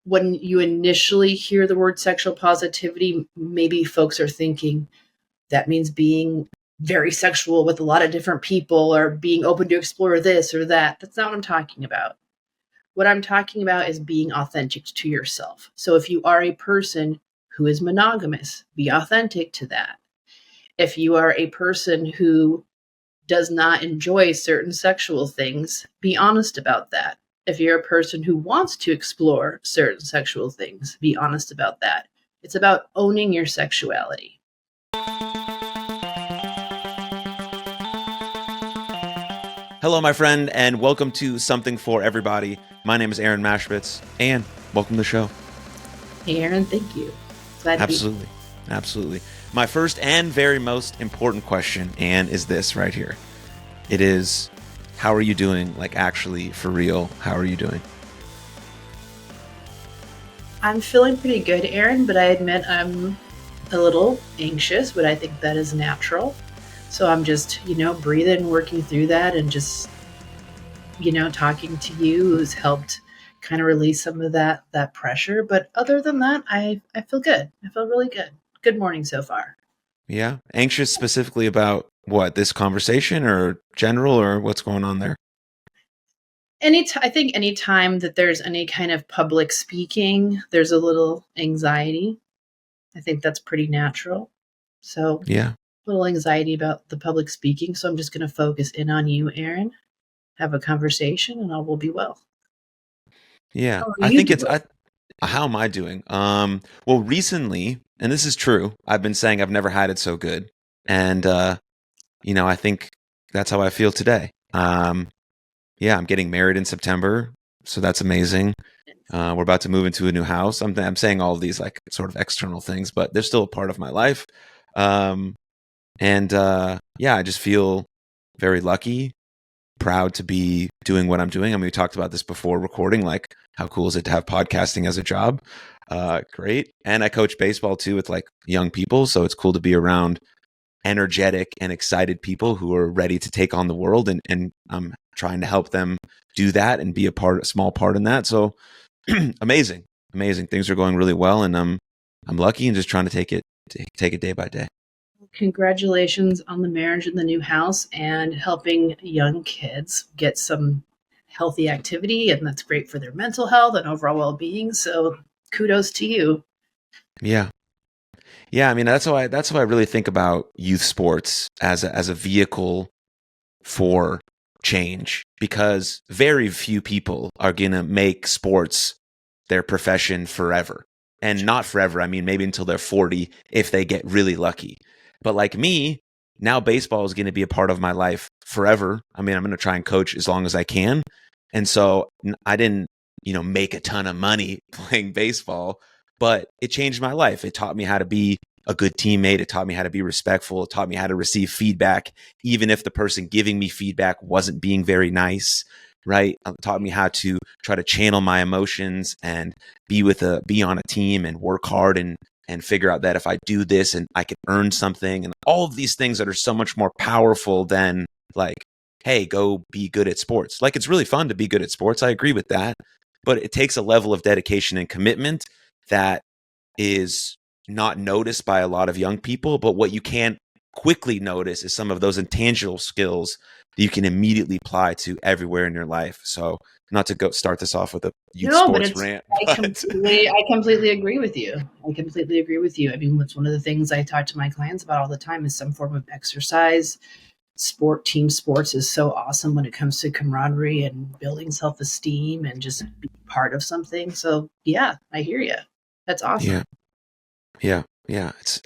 when you initially hear the word sexual positivity, maybe folks are thinking that means being very sexual with a lot of different people or being open to explore this or that. That's not what I'm talking about. What I'm talking about is being authentic to yourself. So if you are a person who is monogamous, be authentic to that. If you are a person who does not enjoy certain sexual things, be honest about that. If you're a person who wants to explore certain sexual things, be honest about that. It's about owning your sexuality. Hello, my friend, and welcome to Something for Everybody. My name is Aaron Machbitz, and welcome to the show. Hey, Aaron, thank you. Glad Absolutely. Absolutely. My first and very most important question, Anne, is this right here. It is, how are you doing? Like, actually, for real, how are you doing? I'm feeling pretty good, Aaron, but I admit I'm a little anxious, but I think that is natural. So I'm just, breathing, working through that, and just, talking to you has helped kind of release some of that pressure. But other than that, I feel good. I feel really good. Good morning so far. Yeah. Anxious specifically about what, this conversation or general, or what's going on there? I think any time that there's any kind of public speaking, there's a little anxiety. I think that's pretty natural. So Yeah. little anxiety about the public speaking, so I'm just going to focus in on you, Aaron. Have a conversation, and all will be well. Yeah. How are I you think it's, doing? how am I doing? Well, recently, and this is true, I've been saying I've never had it so good. And, I think that's how I feel today. Yeah, I'm getting married in September, so that's amazing. We're about to move into a new house. I'm saying all of these like sort of external things, but they're still a part of my life. Yeah, I just feel very lucky, proud to be doing what I'm doing. I mean, we talked about this before recording, like how cool is it to have podcasting as a job? Great. And I coach baseball too with like young people, so it's cool to be around energetic and excited people who are ready to take on the world, and I'm trying to help them do that and be a small part in that. So amazing things are going really well, and I'm lucky and just trying to take it day by day. Congratulations on the marriage and the new house and helping young kids get some healthy activity, and that's great for their mental health and overall well-being. So kudos to you. Yeah. I mean, that's how I really think about youth sports as a vehicle for change, because very few people are going to make sports their profession forever. And not forever. I mean, maybe until they're 40 if they get really lucky. But like me, now baseball is going to be a part of my life forever. I mean, I'm going to try and coach as long as I can. And so I didn't, make a ton of money playing baseball, but it changed my life. It taught me how to be a good teammate. It taught me how to be respectful. It taught me how to receive feedback, even if the person giving me feedback wasn't being very nice, right? It taught me how to try to channel my emotions and be on a team and work hard and figure out that if I do this and I can earn something, and all of these things that are so much more powerful than like, hey, go be good at sports. Like, it's really fun to be good at sports. I agree with that. But it takes a level of dedication and commitment that is not noticed by a lot of young people. But what you can quickly notice is some of those intangible skills that you can immediately apply to everywhere in your life. So, not to go start this off with a youth sports rant. I completely agree with you. I mean, it's one of the things I talk to my clients about all the time is some form of exercise. Team sports is so awesome when it comes to camaraderie and building self-esteem and just being part of something. So yeah, I hear you. That's awesome. Yeah. It's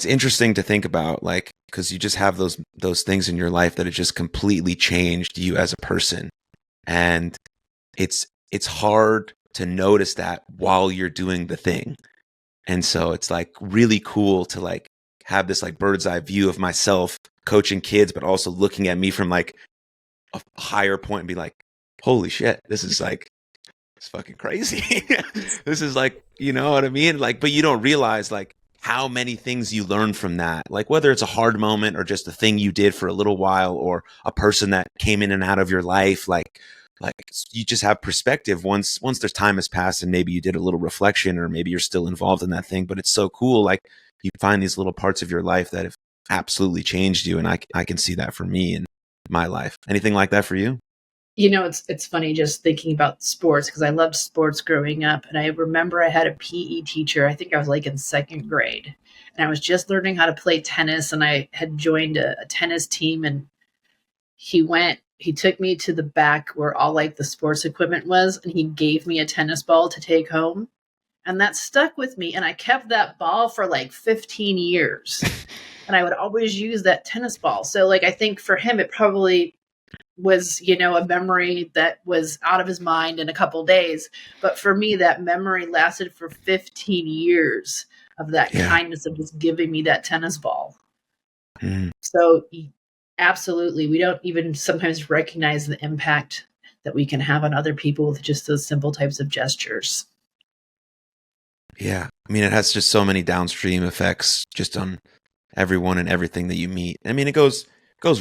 interesting to think about, like, because you just have those things in your life that have just completely changed you as a person, and it's hard to notice that while you're doing the thing. And so it's like really cool to like have this like bird's eye view of myself coaching kids, but also looking at me from like a higher point and be like, holy shit, this is like, it's fucking crazy. This is like, you know what I mean? Like, but you don't realize like how many things you learn from that, like whether it's a hard moment or just a thing you did for a little while or a person that came in and out of your life. Like like you just have perspective once there's time has passed and maybe you did a little reflection or maybe you're still involved in that thing. But it's so cool. Like you find these little parts of your life that have absolutely changed you. And I can see that for me in my life. Anything like that for you? It's funny just thinking about sports because I loved sports growing up, and I remember I had a PE teacher. I think I was like in second grade, and I was just learning how to play tennis, and I had joined a tennis team, and he took me to the back where all like the sports equipment was, and he gave me a tennis ball to take home, and that stuck with me, and I kept that ball for like 15 years, and I would always use that tennis ball. So like I think for him it probably was a memory that was out of his mind in a couple days, but for me that memory lasted for 15 years of that kindness of just giving me that tennis ball. So absolutely, we don't even sometimes recognize the impact that we can have on other people with just those simple types of gestures. Yeah. I mean, it has just so many downstream effects just on everyone and everything that you meet. I mean, it goes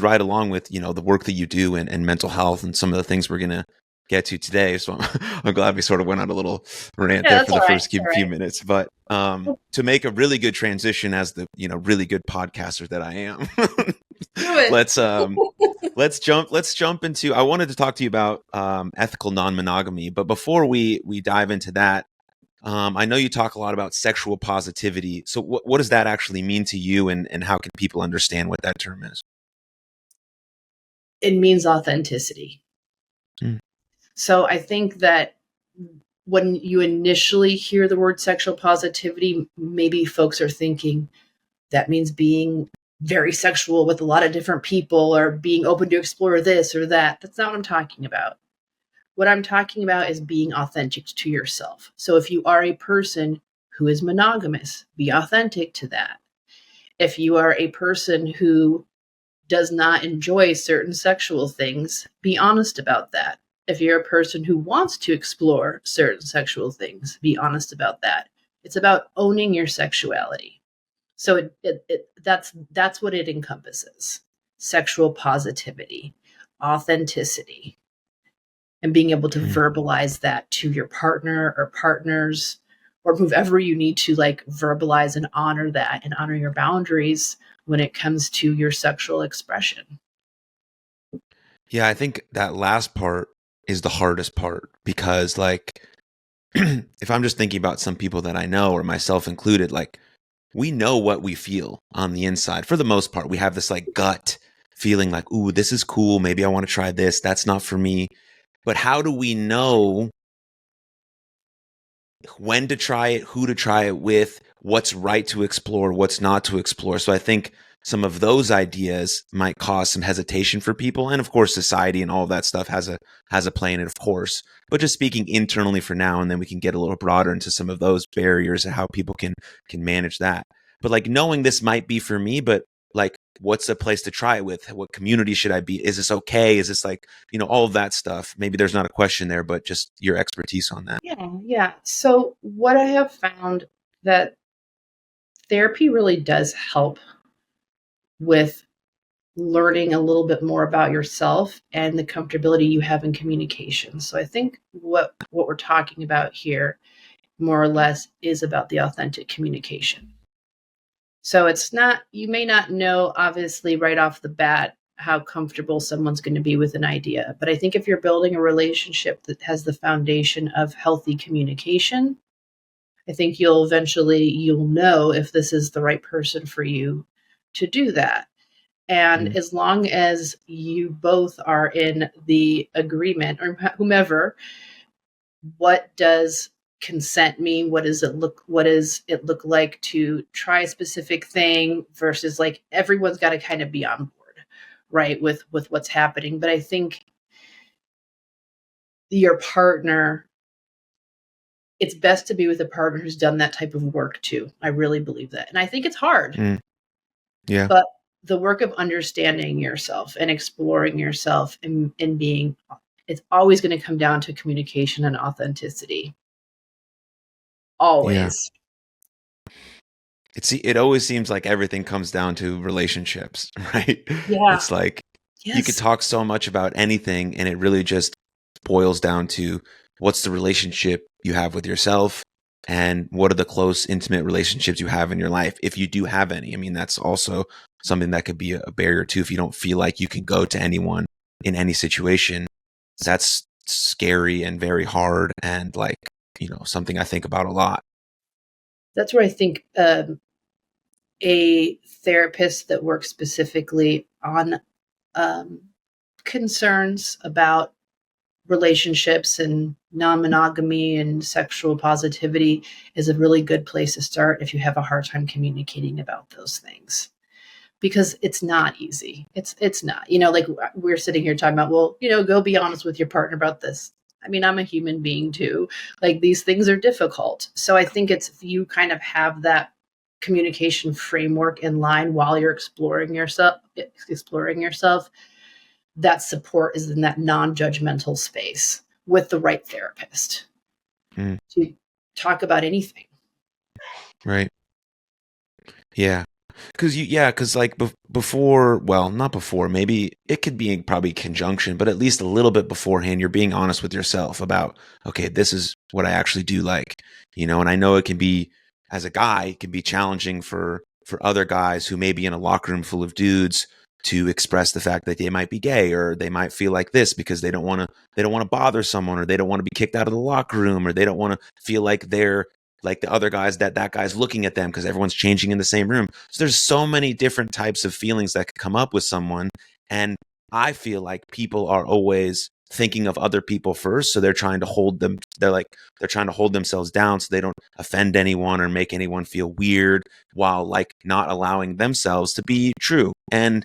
right along with, the work that you do and mental health and some of the things we're going to get to today. So I'm glad we sort of went on a little rant there for the first few minutes. But to make a really good transition as the, really good podcaster that I am, let's jump into, I wanted to talk to you about ethical non-monogamy. But before we dive into that, I know you talk a lot about sexual positivity. So what does that actually mean to you, and how can people understand what that term is? It means authenticity. So I think that when you initially hear the word sexual positivity, maybe folks are thinking that means being very sexual with a lot of different people or being open to explore this or that. That's not what I'm talking about. What I'm talking about is being authentic to yourself. So if you are a person who is monogamous, be authentic to that. If you are a person who does not enjoy certain sexual things, be honest about that. If you're a person who wants to explore certain sexual things, be honest about that. It's about owning your sexuality. So that's what it encompasses. Sexual positivity, authenticity, and being able to verbalize that to your partner or partners or whoever you need to like verbalize and honor that and honor your boundaries when it comes to your sexual expression. Yeah, I think that last part is the hardest part because like if I'm just thinking about some people that I know or myself included, like we know what we feel on the inside. For the most part, we have this like gut feeling like, ooh, this is cool. Maybe I want to try this. That's not for me. But how do we know when to try it, who to try it with, what's right to explore, what's not to explore? So I think some of those ideas might cause some hesitation for people. And of course, society and all of that stuff has a play in it, of course. But just speaking internally for now, and then we can get a little broader into some of those barriers and how people can manage that. But like knowing this might be for me, but like what's a place to try it with? What community should I be? Is this okay? Is this like, all of that stuff? Maybe there's not a question there, but just your expertise on that. Yeah. So what I have found that therapy really does help with learning a little bit more about yourself and the comfortability you have in communication. So I think what we're talking about here more or less is about the authentic communication. So it's not, you may not know obviously right off the bat how comfortable someone's going to be with an idea, but I think if you're building a relationship that has the foundation of healthy communication, I think you'll know if this is the right person for you to do that. And as long as you both are in the agreement, or whomever, what does consent mean? What does it look like to try a specific thing versus like everyone's got to kind of be on board, right, with what's happening. But I think your partner, it's best to be with a partner who's done that type of work too. I really believe that. And I think it's hard. Yeah. But the work of understanding yourself and exploring yourself and being, it's always going to come down to communication and authenticity. Always. Yeah. It always seems like everything comes down to relationships, right? Yeah. It's like you could talk so much about anything and it really just boils down to what's the relationship you have with yourself and what are the close, intimate relationships you have in your life, if you do have any. I mean, that's also something that could be a barrier too. If you don't feel like you can go to anyone in any situation, that's scary and very hard, and like, something I think about a lot. That's where I think a therapist that works specifically on concerns about relationships and non-monogamy and sexual positivity is a really good place to start if you have a hard time communicating about those things, because it's not easy. It's not, like we're sitting here talking about, well, go be honest with your partner about this. I mean, I'm a human being too. Like, these things are difficult. So I think it's, if you kind of have that communication framework in line while you're exploring yourself, that support is in that non-judgmental space with the right therapist to talk about anything. Right. Yeah. Because like before, well, not before, maybe it could be probably conjunction, but at least a little bit beforehand, you're being honest with yourself about, okay, this is what I actually do like, and I know it can be, as a guy, it can be challenging for other guys who may be in a locker room full of dudes to express the fact that they might be gay, or they might feel like this because they don't want to bother someone, or they don't want to be kicked out of the locker room, or they don't want to feel like they're like the other guys, that guy's looking at them because everyone's changing in the same room. So there's so many different types of feelings that could come up with someone. And I feel like people are always thinking of other people first. So they're trying to hold themselves down so they don't offend anyone or make anyone feel weird, while like not allowing themselves to be true. And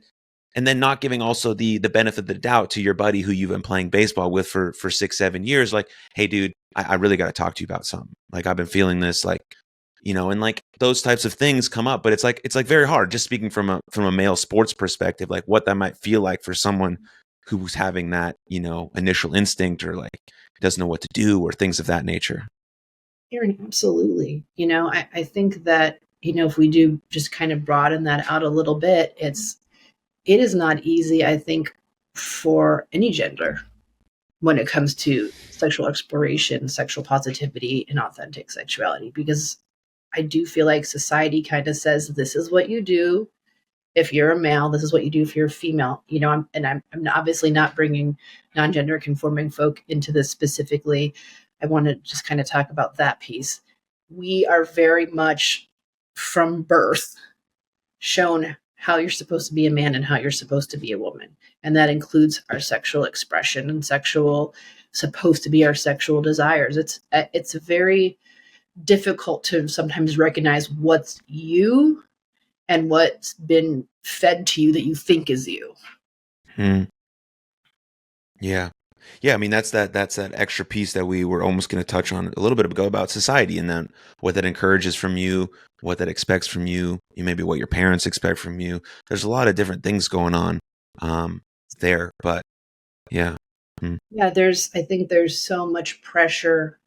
then not giving also the benefit of the doubt to your buddy who you've been playing baseball with for 6-7 years. Like, hey, dude, I really got to talk to you about something. Like, I've been feeling this, like, and like those types of things come up. But it's like very hard, just speaking from a male sports perspective, like what that might feel like for someone who's having that, initial instinct, or like doesn't know what to do, or things of that nature. Aaron, absolutely. I think that, if we do just kind of broaden that out a little bit, it is not easy, I think, for any gender when it comes to sexual exploration, sexual positivity, and authentic sexuality, because I do feel like society kind of says, this is what you do if you're a male, this is what you do if you're a female. I'm obviously not bringing non-gender conforming folk into this specifically. I want to just kind of talk about that piece. We are very much from birth shown how you're supposed to be a man and how you're supposed to be a woman. And that includes our sexual expression and supposed to be our sexual desires. It's very difficult to sometimes recognize what's you and what's been fed to you that you think is you. Yeah. Yeah, I mean, that's that extra piece that we were almost going to touch on a little bit ago about society, and then what that encourages from you, what that expects from you, maybe what your parents expect from you. There's a lot of different things going on there, but yeah. Yeah, I think there's so much pressure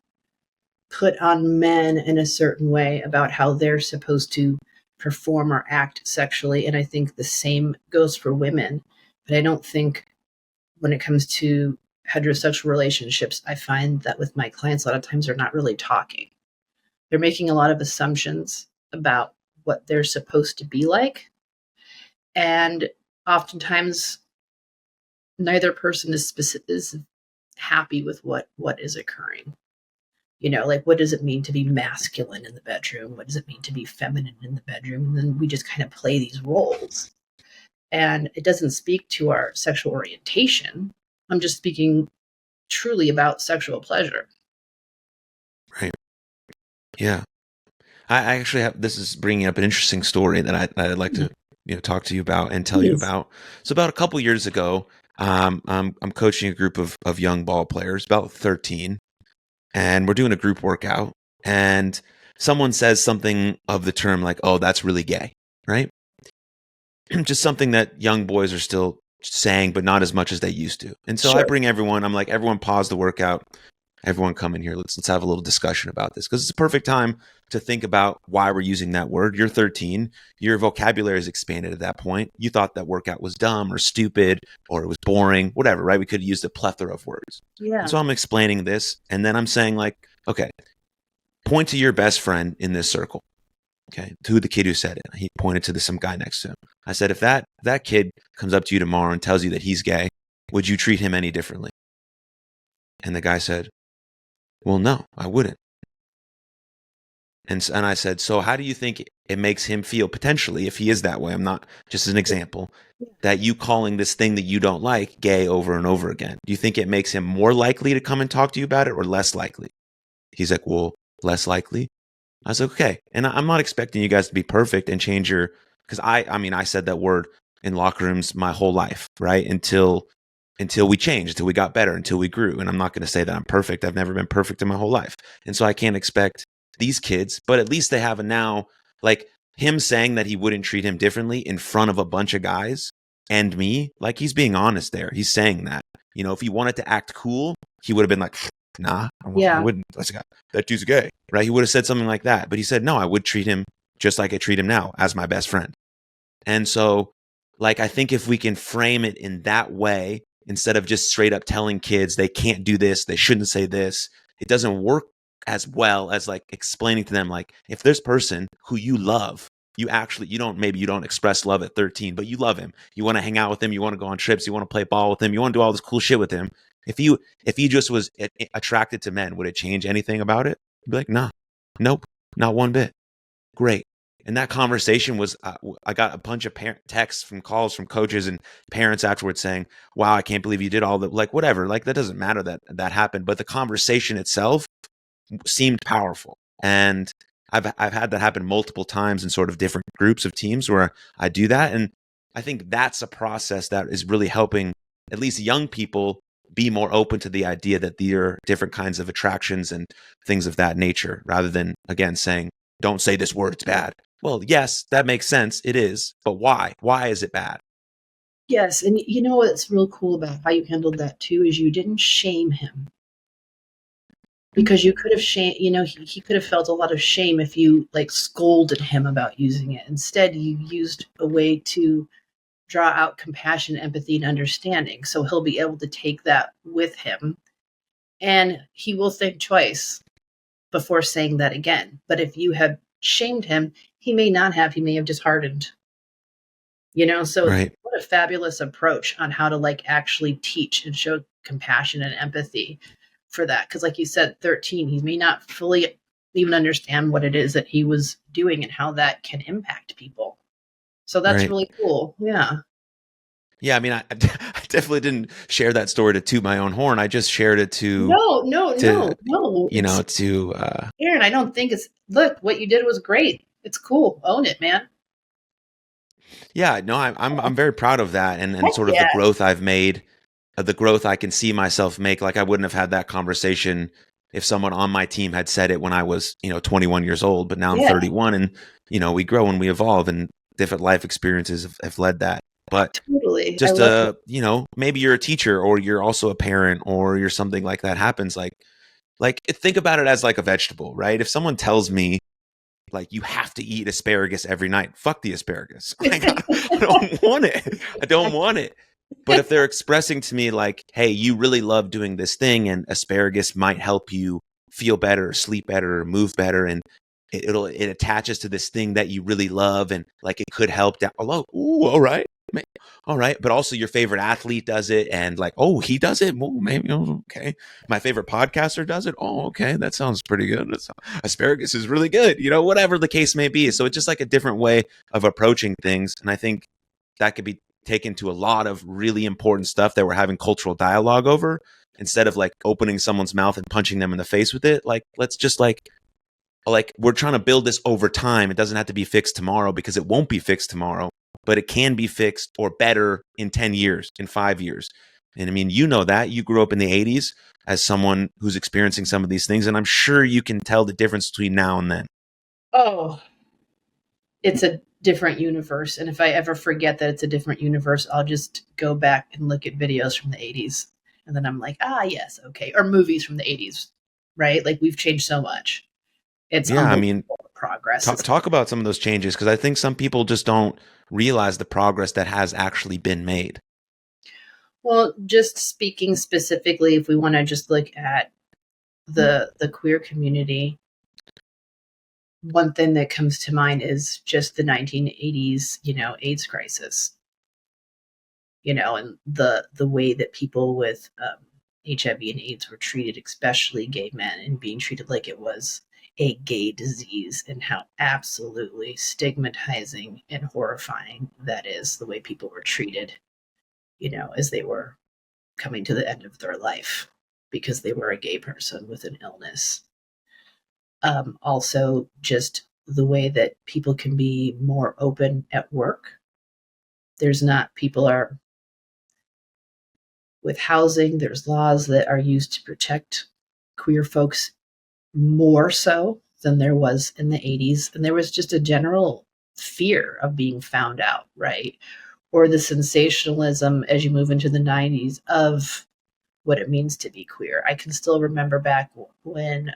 put on men in a certain way about how they're supposed to perform or act sexually, and I think the same goes for women. But I don't think, when it comes to heterosexual relationships, I find that with my clients, a lot of times they're not really talking. They're making a lot of assumptions about what they're supposed to be like. And oftentimes neither person is happy with what is occurring. Like, what does it mean to be masculine in the bedroom? What does it mean to be feminine in the bedroom? And then we just kind of play these roles. And it doesn't speak to our sexual orientation. I'm just speaking truly about sexual pleasure. Right. Yeah. I actually have, this is bringing up an interesting story that I'd like to talk to you about and tell you about. So about a couple years ago, I'm coaching a group of young ball players, about 13, and we're doing a group workout, and someone says something of the term like, "Oh, that's really gay," right? Just something that young boys are still saying, but not as much as they used to. And so I bring everyone, I'm like, everyone pause the workout. everyone come in here. Let's have a little discussion about this, because it's a perfect time to think about why we're using that word. You're 13. Your vocabulary is expanded at that point. You thought that workout was dumb or stupid or it was boring, whatever, right? We could have used a plethora of words. Yeah. And so I'm explaining this, and then I'm saying, like, okay, point to your best friend in this circle. Okay, to the kid who said it. He pointed to some guy next to him. I said, if that kid comes up to you tomorrow and tells you that he's gay, would you treat him any differently? And the guy said, well, no, I wouldn't. And I said, so how do you think it makes him feel, potentially, if he is that way? I'm not, just as an example, that you calling this thing that you don't like gay over and over again. Do you think it makes him more likely to come and talk to you about it, or less likely? He's like, well, less likely. I was like, okay. And I'm not expecting you guys to be perfect and change your, because I said that word in locker rooms my whole life, right? Until we changed, until we got better, until we grew. And I'm not going to say that I'm perfect. I've never been perfect in my whole life. And so I can't expect these kids, but at least they have a now, like him saying that he wouldn't treat him differently in front of a bunch of guys and me, like he's being honest there. He's saying that, if he wanted to act cool, he would have been like, nah, I wouldn't. That dude's gay, right? He would have said something like that. But he said, no, I would treat him just like I treat him now, as my best friend. And so, like, I think if we can frame it in that way, instead of just straight up telling kids they can't do this, they shouldn't say this, it doesn't work as well as like explaining to them, like, if this person who you love, you don't express love at 13, but you love him. You want to hang out with him. You want to go on trips. You want to play ball with him. You want to do all this cool shit with him. If he just was attracted to men, would it change anything about it? I'd be like, nah, nope, not one bit. Great. And that conversation was, I got a bunch of texts from calls from coaches and parents afterwards saying, wow, I can't believe you did all that. Like, whatever, like that doesn't matter that happened. But the conversation itself seemed powerful. And I've had that happen multiple times in sort of different groups of teams where I do that. And I think that's a process that is really helping at least young people be more open to the idea that there are different kinds of attractions and things of that nature, rather than, again, saying, don't say this word, it's bad. Well, yes, that makes sense. It is. But why? Why is it bad? Yes. And you know what's real cool about how you handled that too is you didn't shame him. Because you could have he could have felt a lot of shame if you like scolded him about using it. Instead, you used a way to draw out compassion, empathy, and understanding. So he'll be able to take that with him, and he will think twice before saying that again. But if you had shamed him, he may not have. He may have just hardened. So Right. What a fabulous approach on how to like actually teach and show compassion and empathy for that. Because like you said, 13, he may not fully even understand what it is that he was doing and how that can impact people. So that's Right. really cool. Yeah. Yeah, I mean, I definitely didn't share that story to toot my own horn. I just shared it to No. Aaron, I don't think look, what you did was great. It's cool. Own it, man. Yeah, no, I'm very proud of that, and Heck sort of yeah. the growth I've made, the growth I can see myself make. Like, I wouldn't have had that conversation if someone on my team had said it when I was, 21 years old, but now I'm 31, and we grow and we evolve, and different life experiences have led that. But Totally. just maybe you're a teacher, or you're also a parent, or you're something like that happens. Like think about it as like a vegetable, right? If someone tells me, like, you have to eat asparagus every night, fuck the asparagus. Like, I don't want it. I don't want it. But if they're expressing to me like, hey, you really love doing this thing, and asparagus might help you feel better, sleep better, move better, and it attaches to this thing that you really love, and like it could help down. Oh, ooh, all right. But also your favorite athlete does it, and like, oh, he does it. Well, maybe okay. My favorite podcaster does it. Oh, okay, that sounds pretty good. Asparagus is really good. Whatever the case may be. So it's just like a different way of approaching things, and I think that could be taken to a lot of really important stuff that we're having cultural dialogue over. Instead of like opening someone's mouth and punching them in the face with it, like, let's just like we're trying to build this over time. It doesn't have to be fixed tomorrow, because it won't be fixed tomorrow, but it can be fixed or better in 10 years, in 5 years. And I mean, that you grew up in the 80s as someone who's experiencing some of these things, and I'm sure you can tell the difference between now and then. Oh, it's a different universe. And if I ever forget that it's a different universe, I'll just go back and look at videos from the 80s. And then I'm like, yes, okay. Or movies from the 80s. right? Like we've changed so much. It's Yeah, I mean, unbelievable the progress. It's talk about some of those changes because I think some people just don't realize the progress that has actually been made. well, just speaking specifically, if we want to just look at the queer community, one thing that comes to mind is just the 1980s, AIDS crisis, and the way that people with HIV and AIDS were treated, especially gay men, and being treated like it was a gay disease, and how absolutely stigmatizing and horrifying that is, the way people were treated, as they were coming to the end of their life because they were a gay person with an illness. Also, just the way that people can be more open at work. There's not, people are with housing, there's laws that are used to protect queer folks more so than there was in the 80s. And there was just a general fear of being found out, right? Or the sensationalism as you move into the 90s of what it means to be queer. I can still remember back when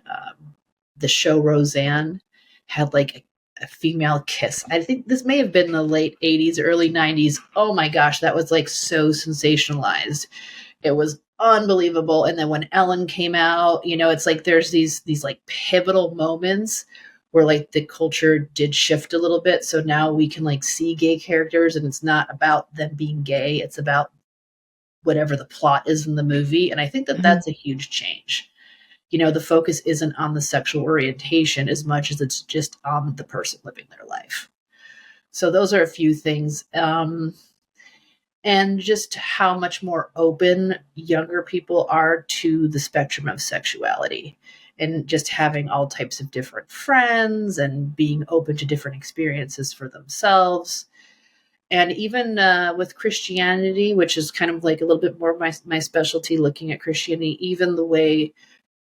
the show Roseanne had like a female kiss. I think this may have been the late 80s, early 90s. Oh my gosh, that was like so sensationalized. It was unbelievable. And then when Ellen came out, it's like there's these like pivotal moments where like the culture did shift a little bit. So now we can like see gay characters and it's not about them being gay. It's about whatever the plot is in the movie. And I think that that's a huge change. The focus isn't on the sexual orientation as much as it's just on the person living their life. So those are a few things. And just how much more open younger people are to the spectrum of sexuality, and just having all types of different friends and being open to different experiences for themselves. And even with Christianity, which is kind of like a little bit more of my specialty, looking at Christianity, even the way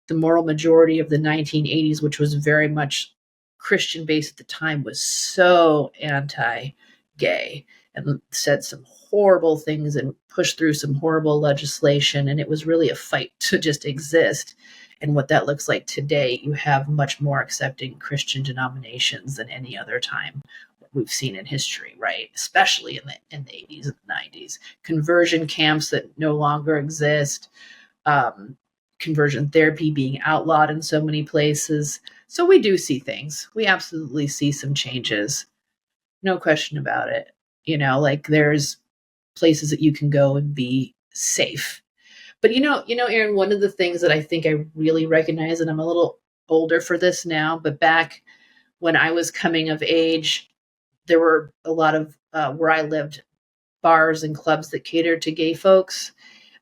the moral majority of the 1980s, which was very much Christian based at the time, was so anti-gay and said some horrible things and pushed through some horrible legislation. And it was really a fight to just exist. And what that looks like today, you have much more accepting Christian denominations than any other time we've seen in history, right? Especially in the 80s and the 90s. Conversion camps that no longer exist. Conversion therapy being outlawed in so many places. So we do see things. We absolutely see some changes. No question about it. Like there's places that you can go and be safe. But Aaron, one of the things that I think I really recognize, and I'm a little older for this now, but back when I was coming of age, there were a lot of where I lived, bars and clubs that catered to gay folks.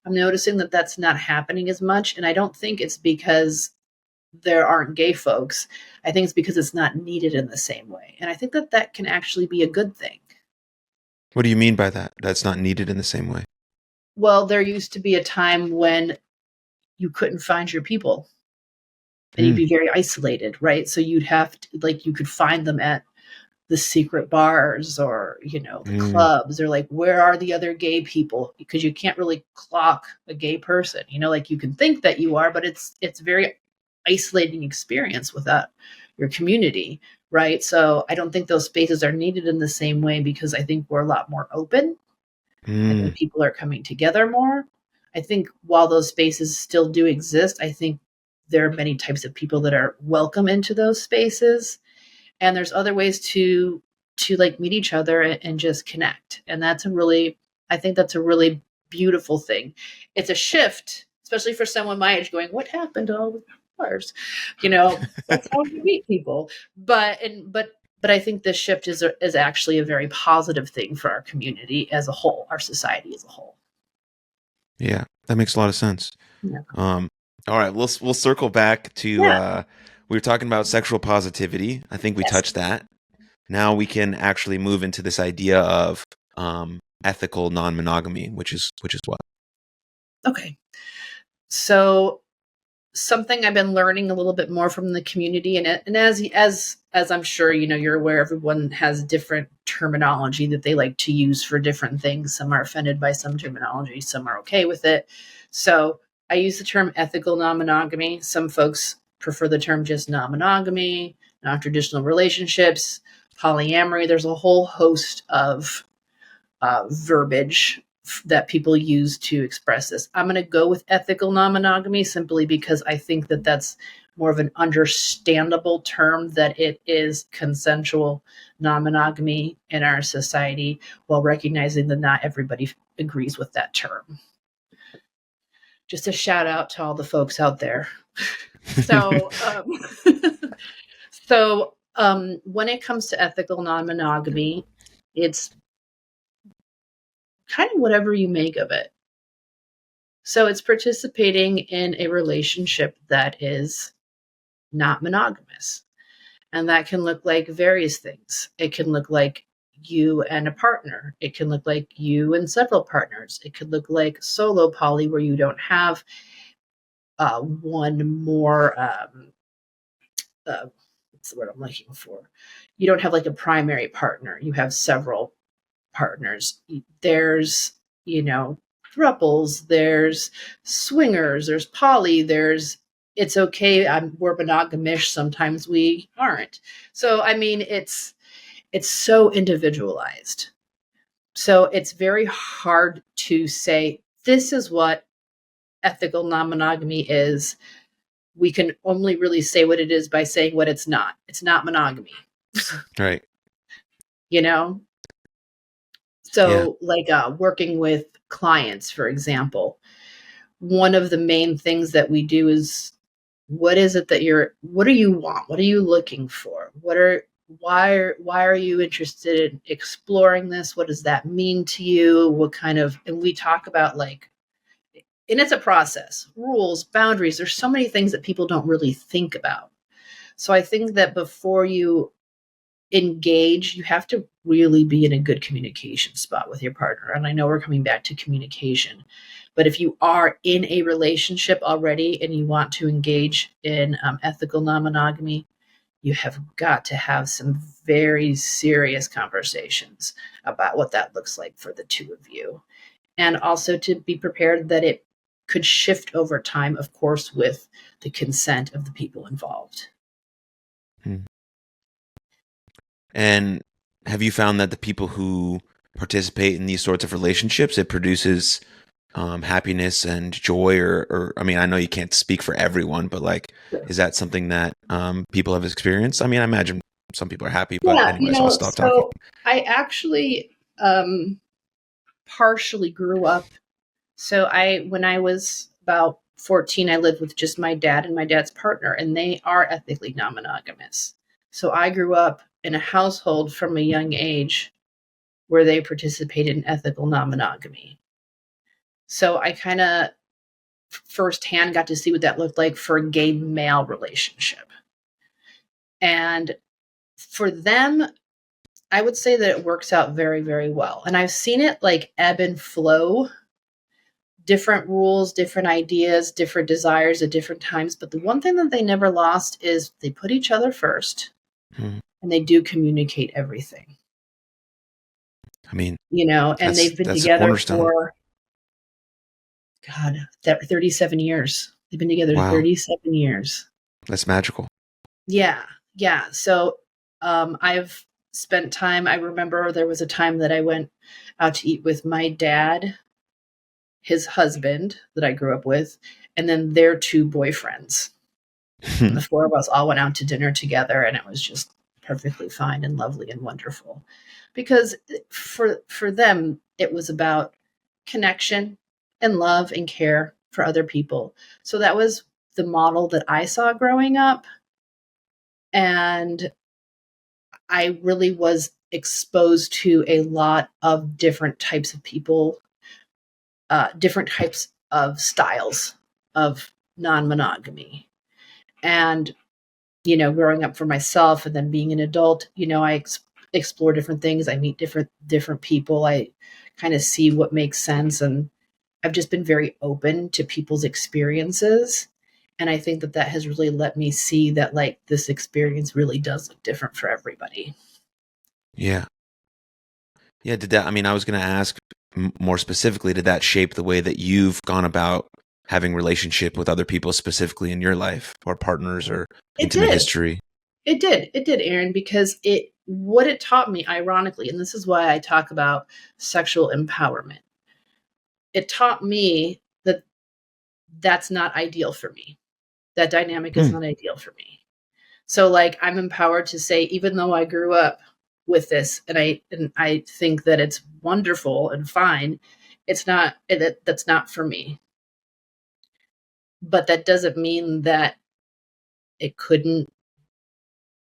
I'm noticing that that's not happening as much. And I don't think it's because there aren't gay folks. I think it's because it's not needed in the same way. And I think that that can actually be a good thing. What do you mean by that? That's not needed in the same way. Well, there used to be a time when you couldn't find your people and you'd be very isolated, right? So you'd have to, like, you could find them at the secret bars or the clubs, or like, where are the other gay people? Because you can't really clock a gay person, like you can think that you are, but it's very isolating experience without your community, right? So I don't think those spaces are needed in the same way, because I think we're a lot more open. I think people are coming together more. I think while those spaces still do exist, I think there are many types of people that are welcome into those spaces, and there's other ways to like meet each other and just connect. And I think that's a really beautiful thing. It's a shift, especially for someone my age, going, what happened to all the bars? That's how we meet people. But I think this shift is actually a very positive thing for our community as a whole, our society as a whole. Yeah, that makes a lot of sense. Yeah. All right, we'll circle back to we were talking about sexual positivity. I think we touched that. Now we can actually move into this idea of ethical non-monogamy, which is what? Okay. So something I've been learning a little bit more from the community, and as I'm sure you're aware, everyone has different terminology that they like to use for different things. Some are offended by some terminology, some are okay with it. So I use the term ethical non-monogamy. Some folks prefer the term just non-monogamy, non-traditional relationships, polyamory. There's a whole host of verbiage that people use to express this. I'm going to go with ethical non-monogamy simply because I think that that's more of an understandable term, that it is consensual non-monogamy in our society, while recognizing that not everybody agrees with that term. Just a shout out to all the folks out there. So, when it comes to ethical non-monogamy, it's kind of whatever you make of it. So it's participating in a relationship that is not monogamous. And that can look like various things. It can look like you and a partner. It can look like you and several partners. It could look like solo poly, where you don't have one more, what's the word I'm looking for? You don't have like a primary partner. You have several partners. There's, thruples, there's swingers, there's poly, there's it's okay. We're monogamish. Sometimes we aren't. So, I mean, it's so individualized. So it's very hard to say, this is what ethical non-monogamy is. We can only really say what it is by saying what it's not. It's not monogamy. Right. So like working with clients, for example, one of the main things that we do is, what do you want? What are you looking for? Why are you interested in exploring this? What does that mean to you? And we talk about and it's a process, rules, boundaries. There's so many things that people don't really think about. So I think that before you engage, you have to really be in a good communication spot with your partner. And I know we're coming back to communication, but if you are in a relationship already and you want to engage in ethical non-monogamy, you have got to have some very serious conversations about what that looks like for the two of you. And also to be prepared that it could shift over time, of course, with the consent of the people involved. And have you found that the people who participate in these sorts of relationships, it produces happiness and joy, or I mean, I know you can't speak for everyone, but is that something that people have experienced? I mean, I imagine some people are happy, but anyway, so I'll stop talking. I actually partially grew up. So when I was about 14, I lived with just my dad and my dad's partner, and they are ethically non-monogamous. So I grew up in a household from a young age where they participated in ethical non-monogamy. So I kind of firsthand got to see what that looked like for a gay male relationship. And for them, I would say that it works out very, very well. And I've seen it ebb and flow, different rules, different ideas, different desires at different times. But the one thing that they never lost is they put each other first, and they do communicate everything. I mean, and they've been together for 37 years. They've been together 37 years. That's magical. Yeah. So I've spent time. I remember there was a time that I went out to eat with my dad, his husband that I grew up with, and then their two boyfriends. The four of us all went out to dinner together, and it was just perfectly fine and lovely and wonderful. Because for them, it was about connection and love and care for other people. So that was the model that I saw growing up. And I really was exposed to a lot of different types of people, different types of styles of non-monogamy. And, growing up for myself and then being an adult, I explore different things. I meet different people. I kind of see what makes sense. And I've just been very open to people's experiences. And I think that has really let me see that this experience really does look different for everybody. Yeah. Did that, I was going to ask more specifically, did that shape the way that you've gone about having relationship with other people specifically in your life or partners or It intimate did. history? It did, Aaron, because what it taught me, ironically, and this is why I talk about sexual empowerment. It taught me that that's not ideal for me. That dynamic is not ideal for me. So like I'm empowered to say, even though I grew up with this and I think that it's wonderful and fine, that's not for me. But that doesn't mean that it couldn't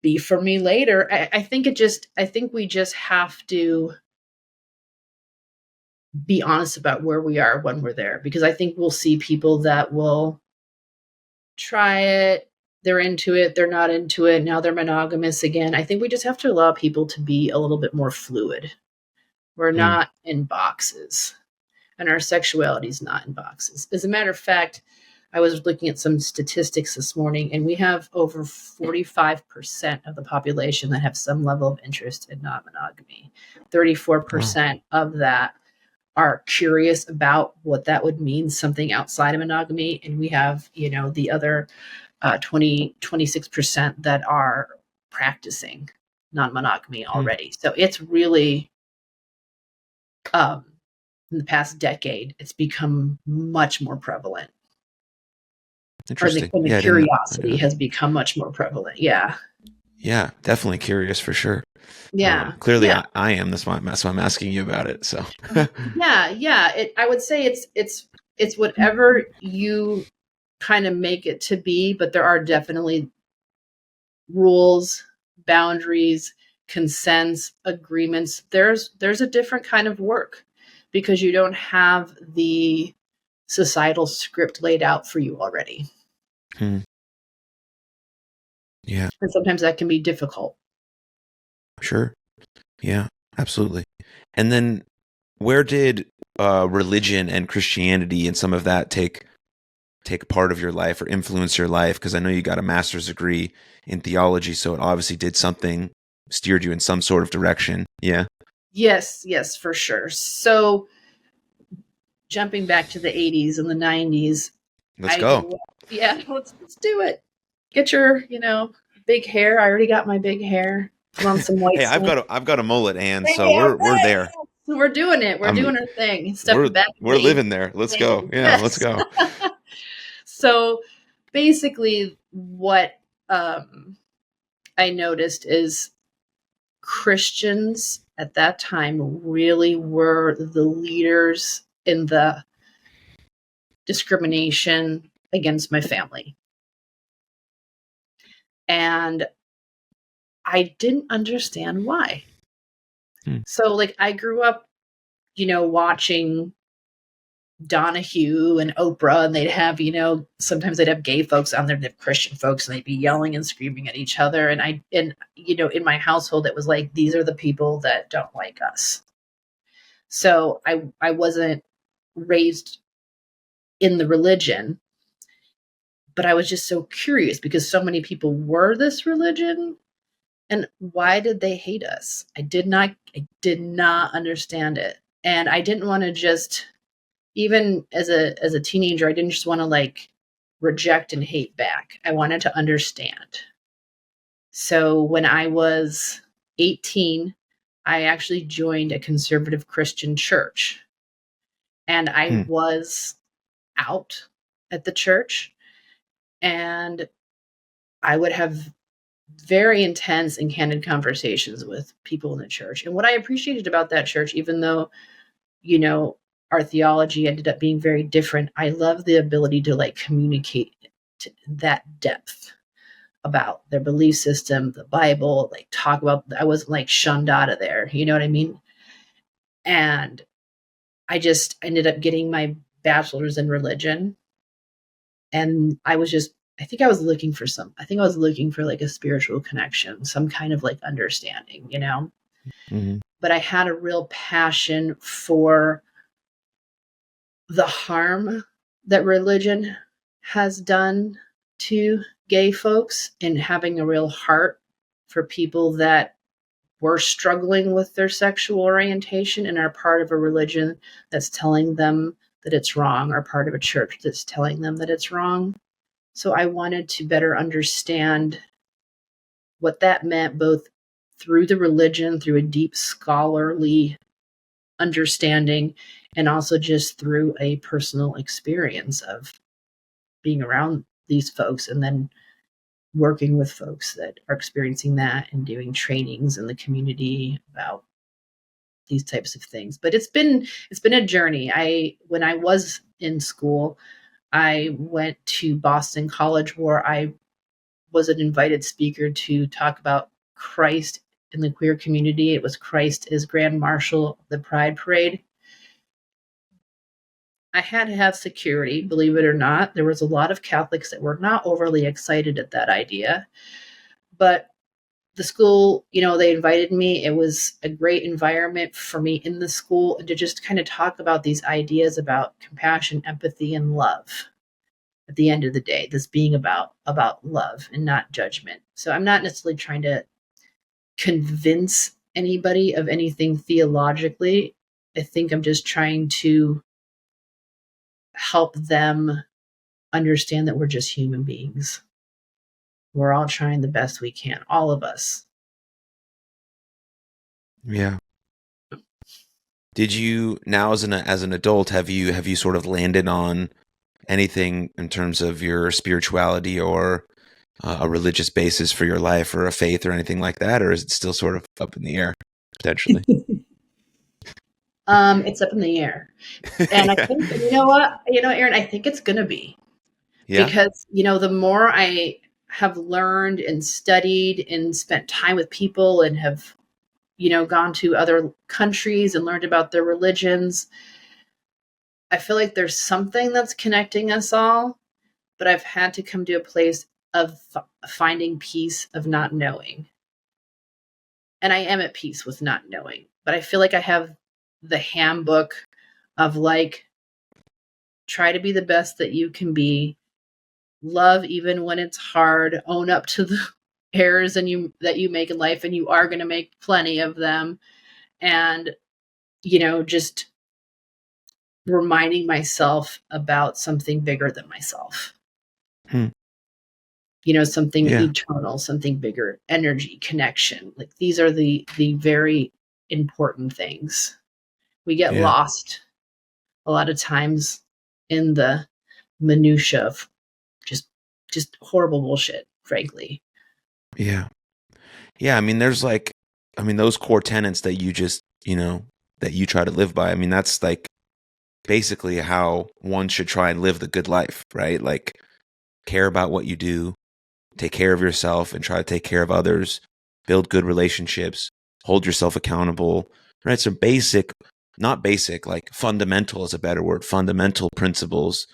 be for me later. I think we just have to be honest about where we are when we're there, because I think we'll see people that will try it, they're into it, they're not into it, now they're monogamous again. I think we just have to allow people to be a little bit more fluid. We're not in boxes, and our sexuality is not in boxes. As a matter of fact, I was looking at some statistics this morning, and we have over 45% of the population that have some level of interest in non-monogamy. 34% of that are curious about what that would mean, something outside of monogamy. And we have, the other 26% that are practicing non-monogamy already. So it's really, in the past decade, it's become much more prevalent. Interesting. Or the curiosity has become much more prevalent. Yeah. Yeah, definitely curious for sure. Yeah. Clearly, yeah. I am. That's why I'm asking you about it. So. Yeah. I would say it's whatever you kind of make it to be, but there are definitely rules, boundaries, consents, agreements. There's a different kind of work because you don't have the societal script laid out for you already. Yeah. And sometimes that can be difficult. Sure. Yeah, absolutely. And then where did religion and Christianity and some of that take part of your life or influence your life? Because I know you got a master's degree in theology, so it obviously did something, steered you in some sort of direction. Yeah. Yes, for sure. So jumping back to the 80s and the 90s. Let's go. Yeah, let's do it. Get your, big hair. I already got my big hair. Put on some white. Hey, I've got a mullet, Ann, so we're there. We're doing it. We're doing our thing. Stepping back. We're living there. Let's go. Yeah, let's go. So basically what I noticed is Christians at that time really were the leaders in the discrimination against my family. And I didn't understand why. So like I grew up, watching Donahue and Oprah, and they'd have, sometimes they'd have gay folks on there, they'd have Christian folks, and they'd be yelling and screaming at each other. And in my household, it was like, these are the people that don't like us. So I wasn't raised in the religion, but I was just so curious because so many people were this religion. And why did they hate us? I did not understand it. And I didn't want to just, even as a teenager, I didn't just want to like reject and hate back. I wanted to understand. So when I was 18, I actually joined a conservative Christian church. And I was out at the church, and I would have very intense and candid conversations with people in the church. And what I appreciated about that church, even though, our theology ended up being very different, I love the ability to like communicate to that depth about their belief system, the Bible, like talk about, I wasn't like shunned out of there. You know what I mean? And I just ended up getting my bachelor's in religion. And I think I was looking for like a spiritual connection, some kind of like understanding, But I had a real passion for the harm that religion has done to gay folks, and having a real heart for people that were struggling with their sexual orientation and are part of a religion that's telling them that it's wrong, or part of a church that's telling them that it's wrong. So I wanted to better understand what that meant, both through the religion, through a deep scholarly understanding, and also just through a personal experience of being around these folks and then working with folks that are experiencing that and doing trainings in the community about these types of things. But it's been a journey. When I was in school, I went to Boston College, where I was an invited speaker to talk about Christ in the queer community. It was Christ as Grand Marshal of the Pride Parade. I had to have security, believe it or not. There was a lot of Catholics that were not overly excited at that idea. But the school, they invited me. It was a great environment for me in the school, and to just kind of talk about these ideas about compassion, empathy, and love. At the end of the day, this being about love and not judgment. So I'm not necessarily trying to convince anybody of anything theologically. I think I'm just trying to help them understand that we're just human beings. We're all trying the best we can, all of us. Yeah. Did you, now as an adult, have you sort of landed on anything in terms of your spirituality or a religious basis for your life, or a faith or anything like that, or is it still sort of up in the air potentially? It's up in the air. And I think, you know what, Aaron, I think it's going to be. Yeah. Because, the more I have learned and studied and spent time with people and have, gone to other countries and learned about their religions, I feel like there's something that's connecting us all, but I've had to come to a place of finding peace of not knowing. And I am at peace with not knowing, but I feel like I have the handbook of try to be the best that you can be, love even when it's hard, own up to the errors that you make in life, and you are going to make plenty of them, and just reminding myself about something bigger than myself. Something eternal, something bigger, energy, connection. These are the very important things. We get lost a lot of times in the minutia of just horrible bullshit, frankly. Yeah. Yeah. I mean, there's those core tenets that you just, that you try to live by. I mean, that's basically how one should try and live the good life, right? Care about what you do, take care of yourself and try to take care of others, build good relationships, hold yourself accountable, right? So fundamental is a better word, fundamental principles.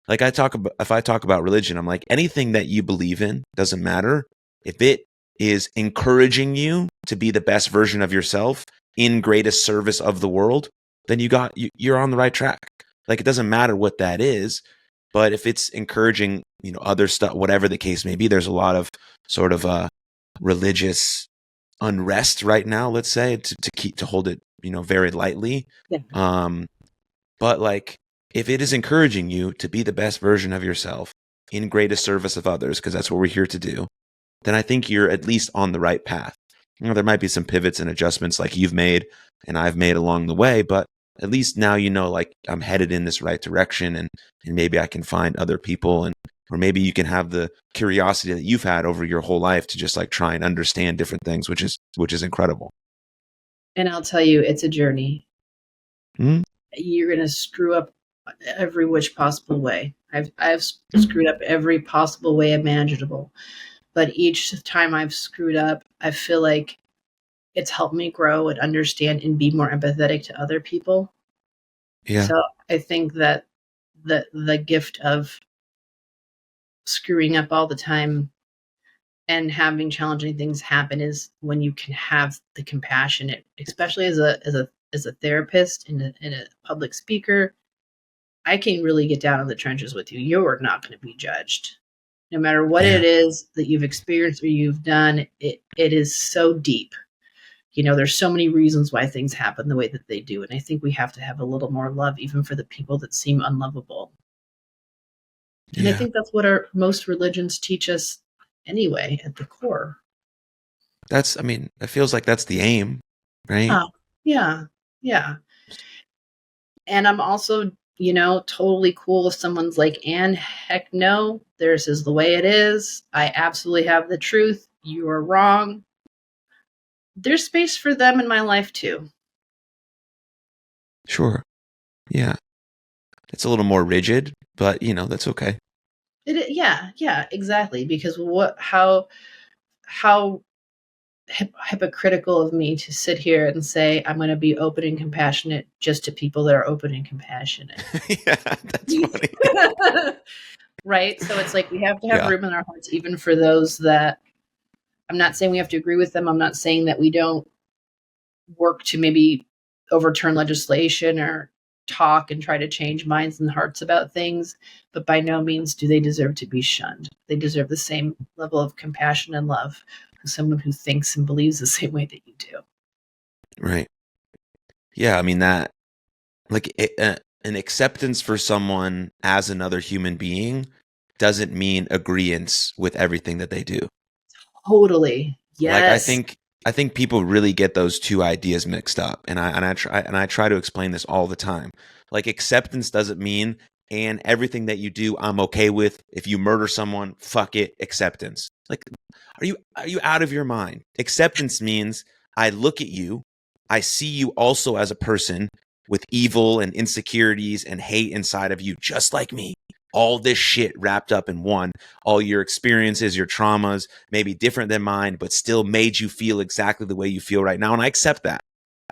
If I talk about religion, I'm like, anything that you believe in doesn't matter. If it is encouraging you to be the best version of yourself in greatest service of the world, then you're on the right track. It doesn't matter what that is, but if it's encouraging, other stuff, whatever the case may be, there's a lot of sort of religious unrest right now, let's say, to hold it, very lightly. Yeah. But if it is encouraging you to be the best version of yourself in greatest service of others, because that's what we're here to do, then I think you're at least on the right path. There might be some pivots and adjustments like you've made and I've made along the way, but at least now I'm headed in this right direction, and maybe I can find other people, or maybe you can have the curiosity that you've had over your whole life to just try and understand different things, which is incredible. And I'll tell you, it's a journey. Mm-hmm. You're going to screw up every which possible way. I've screwed up every possible way imaginable. But each time I've screwed up, I feel like it's helped me grow and understand and be more empathetic to other people. Yeah. So I think that the gift of screwing up all the time and having challenging things happen is when you can have the compassion, especially as a therapist and a public speaker. I can really get down in the trenches with you. You're not going to be judged. No matter what it is that you've experienced or you've done, it is so deep. There's so many reasons why things happen the way that they do. And I think we have to have a little more love, even for the people that seem unlovable. And I Yeah. think that's what most religions teach us anyway, at the core. It feels like that's the aim, right? Oh, yeah. Yeah. And I'm also, totally cool if someone's like, and heck no, this is the way it is. I absolutely have the truth. You are wrong. There's space for them in my life too. Sure. Yeah. It's a little more rigid, but that's okay. Yeah, exactly. Because how hypocritical of me to sit here and say I'm going to be open and compassionate just to people that are open and compassionate. Yeah, that's funny. Right? So it's like we have to have Yeah. room in our hearts, even for those that, I'm not saying we have to agree with them. I'm not saying that we don't work to maybe overturn legislation or talk and try to change minds and hearts about things, but by no means do they deserve to be shunned. They deserve the same level of compassion and love as someone who thinks and believes the same way that you do. Right. Yeah, that an acceptance for someone as another human being doesn't mean agreeance with everything that they do. Totally. Like Yes. I think people really get those two ideas mixed up, and I try to explain this all the time. Like acceptance doesn't mean and everything that you do I'm okay with. If you murder someone, fuck it, acceptance. Like are you out of your mind? Acceptance means I look at you, I see you also as a person with evil and insecurities and hate inside of you just like me. All this shit wrapped up in one. All your experiences, your traumas, maybe different than mine, but still made you feel exactly the way you feel right now. And I accept that.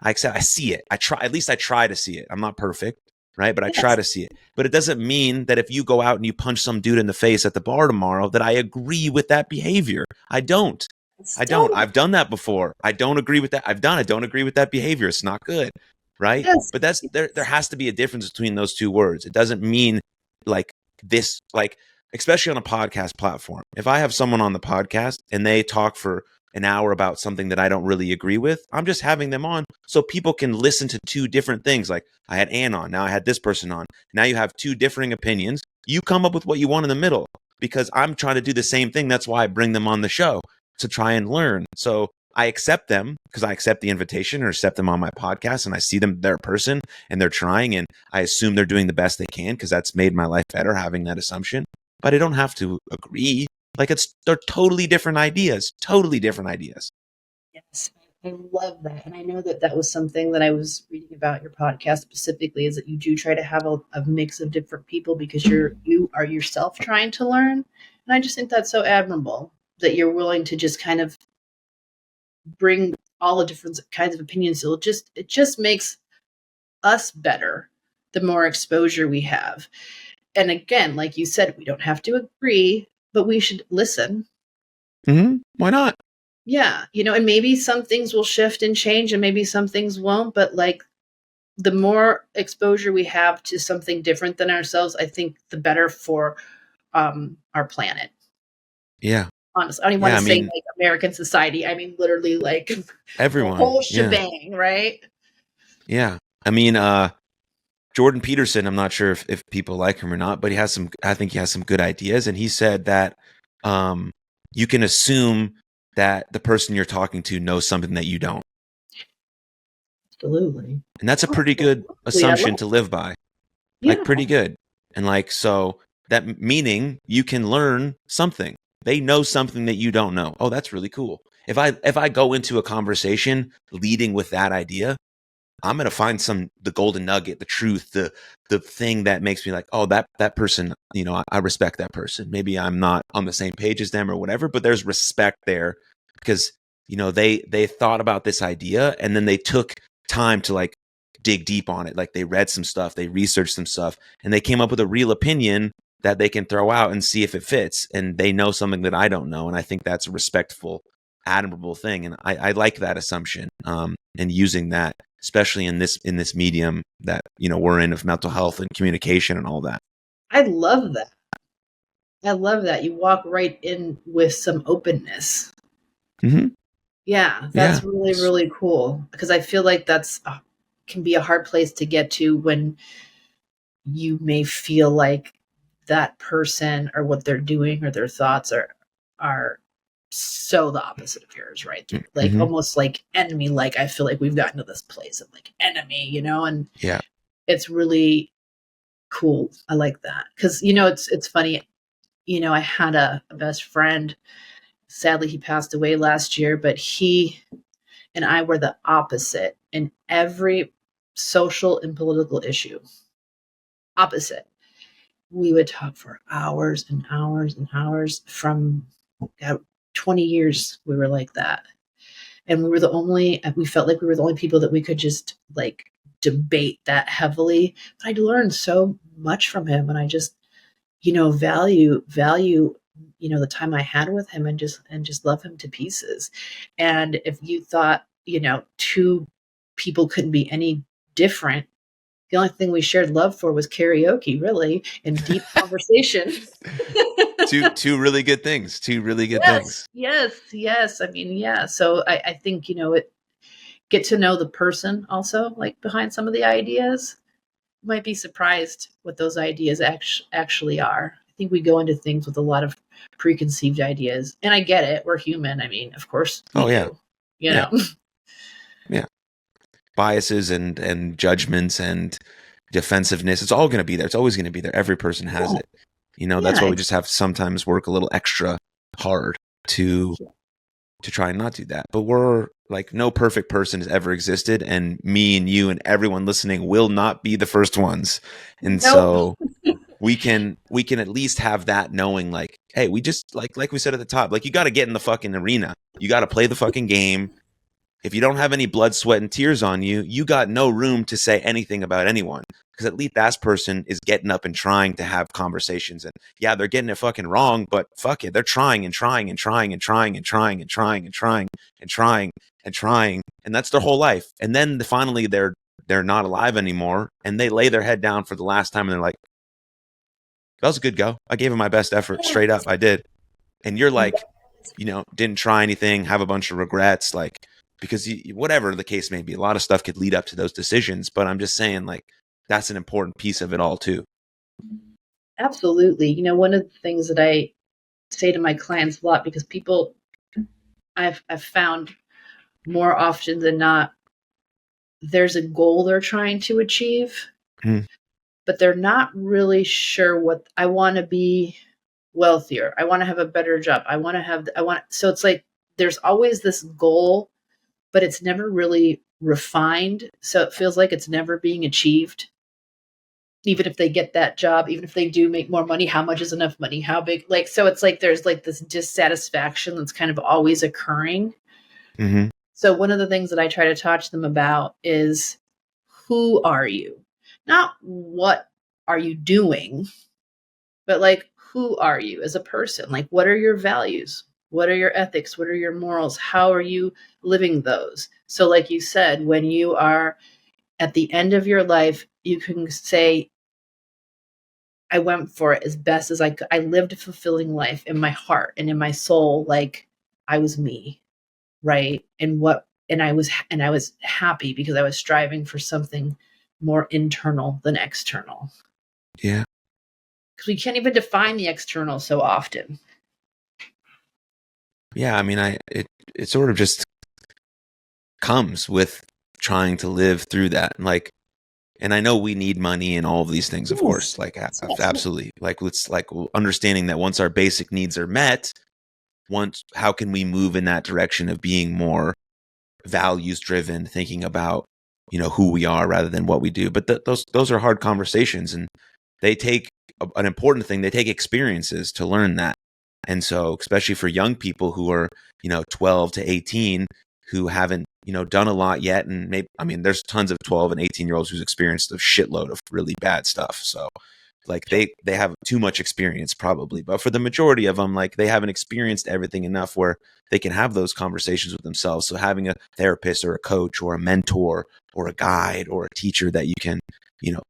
I see it. At least I try to see it. I'm not perfect, right? But I try Yes. to see it. But it doesn't mean that if you go out and you punch some dude in the face at the bar tomorrow, that I agree with that behavior. I don't. I've done that before. I don't agree with that. I don't agree with that behavior. It's not good. Right. Yes. But there has to be a difference between those two words. It doesn't mean like this, like, especially on a podcast platform. If I have someone on the podcast and they talk for an hour about something that I don't really agree with, I'm just having them on so people can listen to two different things. Like I had Ann on, now I had this person on. Now you have two differing opinions. You come up with what you want in the middle because I'm trying to do the same thing. That's why I bring them on the show to try and learn. So I accept them because I accept the invitation or accept them on my podcast and I see them, they're a person and they're trying and I assume they're doing the best they can because that's made my life better having that assumption. But I don't have to agree. Like they're totally different ideas, totally different ideas. Yes. I love that. And I know that that was something that I was reading about your podcast specifically, is that you do try to have a mix of different people because you are yourself trying to learn. And I just think that's so admirable that you're willing to just kind of bring all the different kinds of opinions. It just makes us better the more exposure we have. And again, like you said, we don't have to agree, but we should listen. Why not? Yeah, and maybe some things will shift and change and maybe some things won't, but like the more exposure we have to something different than ourselves, I think the better for our planet. Yeah. Honestly, I don't even want Yeah. to say like American society. I mean, literally like the Everyone. whole Yeah. shebang, right? Yeah. Jordan Peterson, I'm not sure if people like him or not, but I think he has some good ideas. And he said that you can assume that the person you're talking to knows something that you don't. Absolutely. And that's a pretty good assumption to live by. Like Yeah. pretty good. And like, so that meaning you can learn something. They know something that you don't know. Oh, that's really cool. If I go into a conversation leading with that idea, I'm going to find the golden nugget, the truth, the thing that makes me like, oh, that person, I respect that person. Maybe I'm not on the same page as them or whatever, but there's respect there because, they thought about this idea and then they took time to like dig deep on it. Like they read some stuff, they researched some stuff, and they came up with a real opinion that they can throw out and see if it fits. And they know something that I don't know. And I think that's a respectful, admirable thing. And I like that assumption and using that, especially in this medium that we're in of mental health and communication and all that. I love that. I love that. You walk right in with some openness. Mm-hmm. Yeah, Yeah. that's really, really cool because I feel like that's can be a hard place to get to when you may feel like that person or what they're doing or their thoughts are so the opposite of yours, right? Like Mm-hmm. almost like enemy. Like I feel like we've gotten to this place of like enemy, and Yeah. it's really cool. I like that because it's funny. I had a best friend. Sadly, he passed away last year, but he and I were the opposite in every social and political issue. Opposite. We would talk for hours and hours and hours from God, 20 years. We were like that. And we felt like we were the only people that we could just like debate that heavily. But I learned so much from him. And I just, value, the time I had with him and just love him to pieces. And if you thought, two people couldn't be any different, the only thing we shared love for was karaoke, really, and deep conversation. Two really good things. Two really good Yes, things. yes, yes. I mean, yeah. So I think, it get to know the person also, like behind some of the ideas. You might be surprised what those ideas actually are. I think we go into things with a lot of preconceived ideas. And I get it. We're human. I mean, of course we Oh yeah. do, you Yeah. know? Yeah. Biases and judgments and defensiveness. It's all going to be there. It's always going to be there. Every person has Yeah. it. That's Yeah. why we just have to sometimes work a little extra hard to try and not do that. But we're like, no perfect person has ever existed, and me and you and everyone listening will not be the first ones. And Nope. so we can at least have that knowing, like, hey, we just like we said at the top, like, you got to get in the fucking arena. You got to play the fucking game. If you don't have any blood, sweat, and tears on you, you got no room to say anything about anyone. Because at least that person is getting up and trying to have conversations. And yeah, they're getting it fucking wrong, but fuck it. They're trying and trying and trying and trying and trying and trying and trying and trying and trying. And that's their whole life. And then finally they're not alive anymore. And they lay their head down for the last time and they're like, that was a good go. I gave it my best effort. Straight up, I did. And you're like, didn't try anything, have a bunch of regrets, like, because whatever the case may be, a lot of stuff could lead up to those decisions. But I'm just saying, like, that's an important piece of it all too. Absolutely. One of the things that I say to my clients a lot, because people I've found more often than not, there's a goal they're trying to achieve, Mm. but they're not really sure what I want to be wealthier. I want to have a better job. So it's like there's always this goal, but it's never really refined. So it feels like it's never being achieved. Even if they get that job, even if they do make more money, how much is enough money? How big? Like, so it's like there's like this dissatisfaction that's kind of always occurring. Mm-hmm. So one of the things that I try to talk to them about is who are you? Not what are you doing, but like who are you as a person? Like what are your values? What are your ethics? What are your morals? How are you living those? So like you said, when you are at the end of your life, you can say, I went for it as best as I could. I lived a fulfilling life in my heart and in my soul. Like I was me, right? And I was happy because I was striving for something more internal than external. Yeah. Because we can't even define the external so often. Yeah. I mean, it sort of just comes with trying to live through that. Like, and I know we need money and all of these things, of course, Yes. like, Yes. absolutely. Like, it's like understanding that once our basic needs are met, how can we move in that direction of being more values driven, thinking about, who we are rather than what we do. But those are hard conversations, and they take an important thing. They take experiences to learn that. And so, especially for young people who are, 12 to 18, who haven't, done a lot yet. And maybe, I mean, there's tons of 12 and 18-year-olds who's experienced a shitload of really bad stuff. So like they have too much experience probably, but for the majority of them, like, they haven't experienced everything enough where they can have those conversations with themselves. So having a therapist or a coach or a mentor or a guide or a teacher that you can, you know,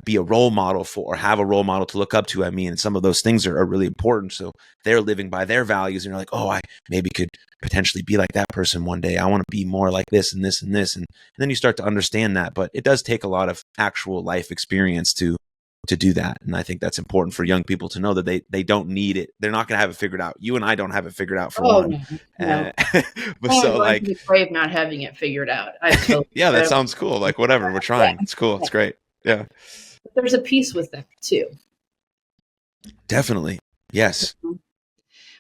be a role model for, or have a role model to look up to. I mean, some of those things are really important. So they're living by their values, and you're like, oh, I maybe could potentially be like that person one day. I want to be more like this and this and this. And then you start to understand that. But it does take a lot of actual life experience to do that. And I think that's important for young people to know that they don't need it. They're not going to have it figured out. You and I don't have it figured out, for Oh one. no, no. But I'm so going to like, the grave not having it figured out. I totally yeah, get that it. sounds cool. Like, whatever, we're Yeah, trying. It's cool. yeah. It's great. Yeah, But there's a piece with that too. definitely. Yes.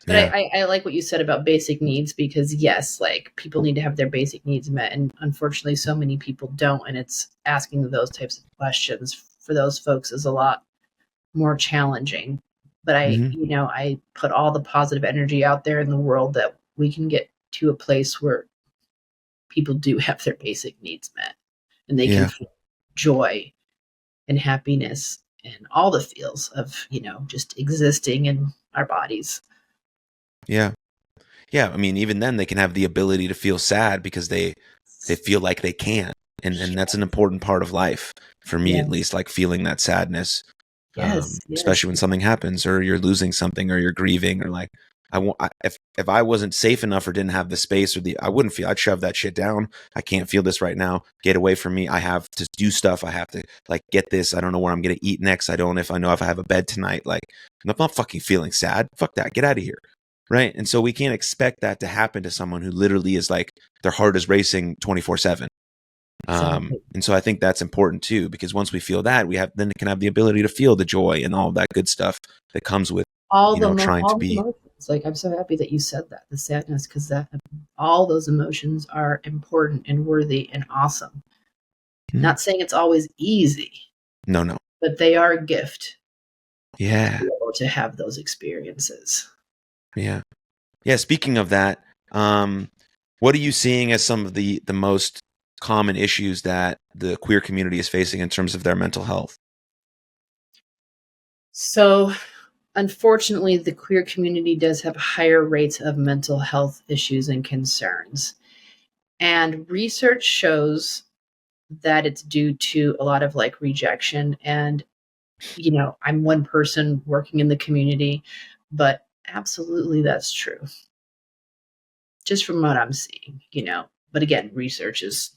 But Yeah. I like what you said about basic needs, because yes, like people need to have their basic needs met, and unfortunately so many people don't, and it's asking those types of questions for those folks is a lot more challenging. But Hmm. I put all the positive energy out there in the world that we can get to a place where people do have their basic needs met, and they can Yeah. feel joy and happiness and all the feels of, just existing in our bodies. Yeah. Yeah. I mean, even then they can have the ability to feel sad because they feel like they can't. And that's an important part of life, for me Yeah. at least, like feeling that sadness. Yes. Yes. Especially when something happens, or you're losing something, or you're grieving, or like, if I wasn't safe enough or didn't have the space, or I wouldn't feel, I'd shove that shit down. I can't feel this right now. Get away from me. I have to do stuff. I have to like get this. I don't know where I'm going to eat next. I don't, if I know if I have a bed tonight, like I'm not fucking feeling sad. Fuck that. Get out of here. Right. And so we can't expect that to happen to someone who literally is like, their heart is racing 24/7. Exactly. And so I think that's important too, because once we feel that, then it can have the ability to feel the joy and all of that good stuff that comes with, trying to All the be. emotions. Like, I'm so happy that you said that, the sadness, because that all those emotions are important and worthy and awesome. Hmm. Not saying it's always easy, No, no. but they are a gift to Yeah. be able to have those experiences. Yeah. Yeah. Speaking of that, what are you seeing as some of the most common issues that the queer community is facing in terms of their mental health? So, unfortunately, the queer community does have higher rates of mental health issues and concerns. And research shows that it's due to a lot of like rejection. And, I'm one person working in the community, but absolutely that's true, just from what I'm seeing. But again, research is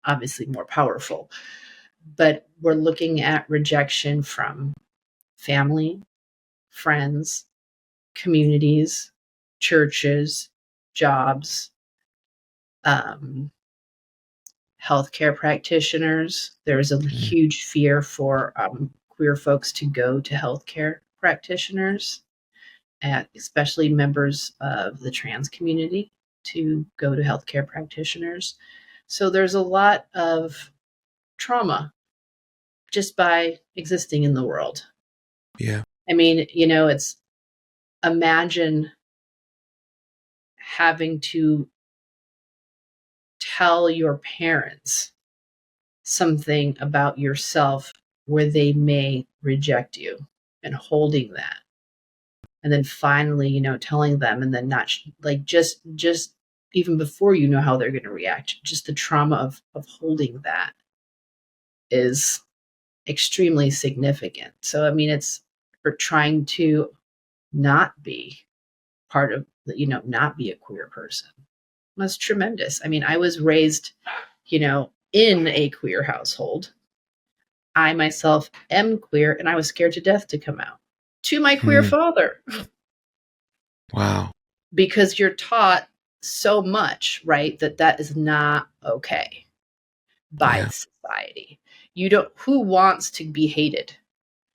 obviously more powerful. But we're looking at rejection from family, friends, communities, churches, jobs, um, healthcare practitioners. There's a Mm. huge fear for queer folks to go to healthcare practitioners, especially members of the trans community to go to healthcare practitioners. So there's a lot of trauma just by existing in the world. Yeah. I mean, it's imagine having to tell your parents something about yourself where they may reject you, and holding that, and then finally telling them, and then not like just even before you know how they're going to react, just the trauma of holding that is extremely significant. So I mean, it's for trying to not be part of not be a queer person. That's tremendous. I mean, I was raised in a queer household. I myself am queer, and I was scared to death to come out to my queer Hmm. father, Wow. because you're taught so much, right? That is not okay by Yeah. society. You don't, who wants to be hated?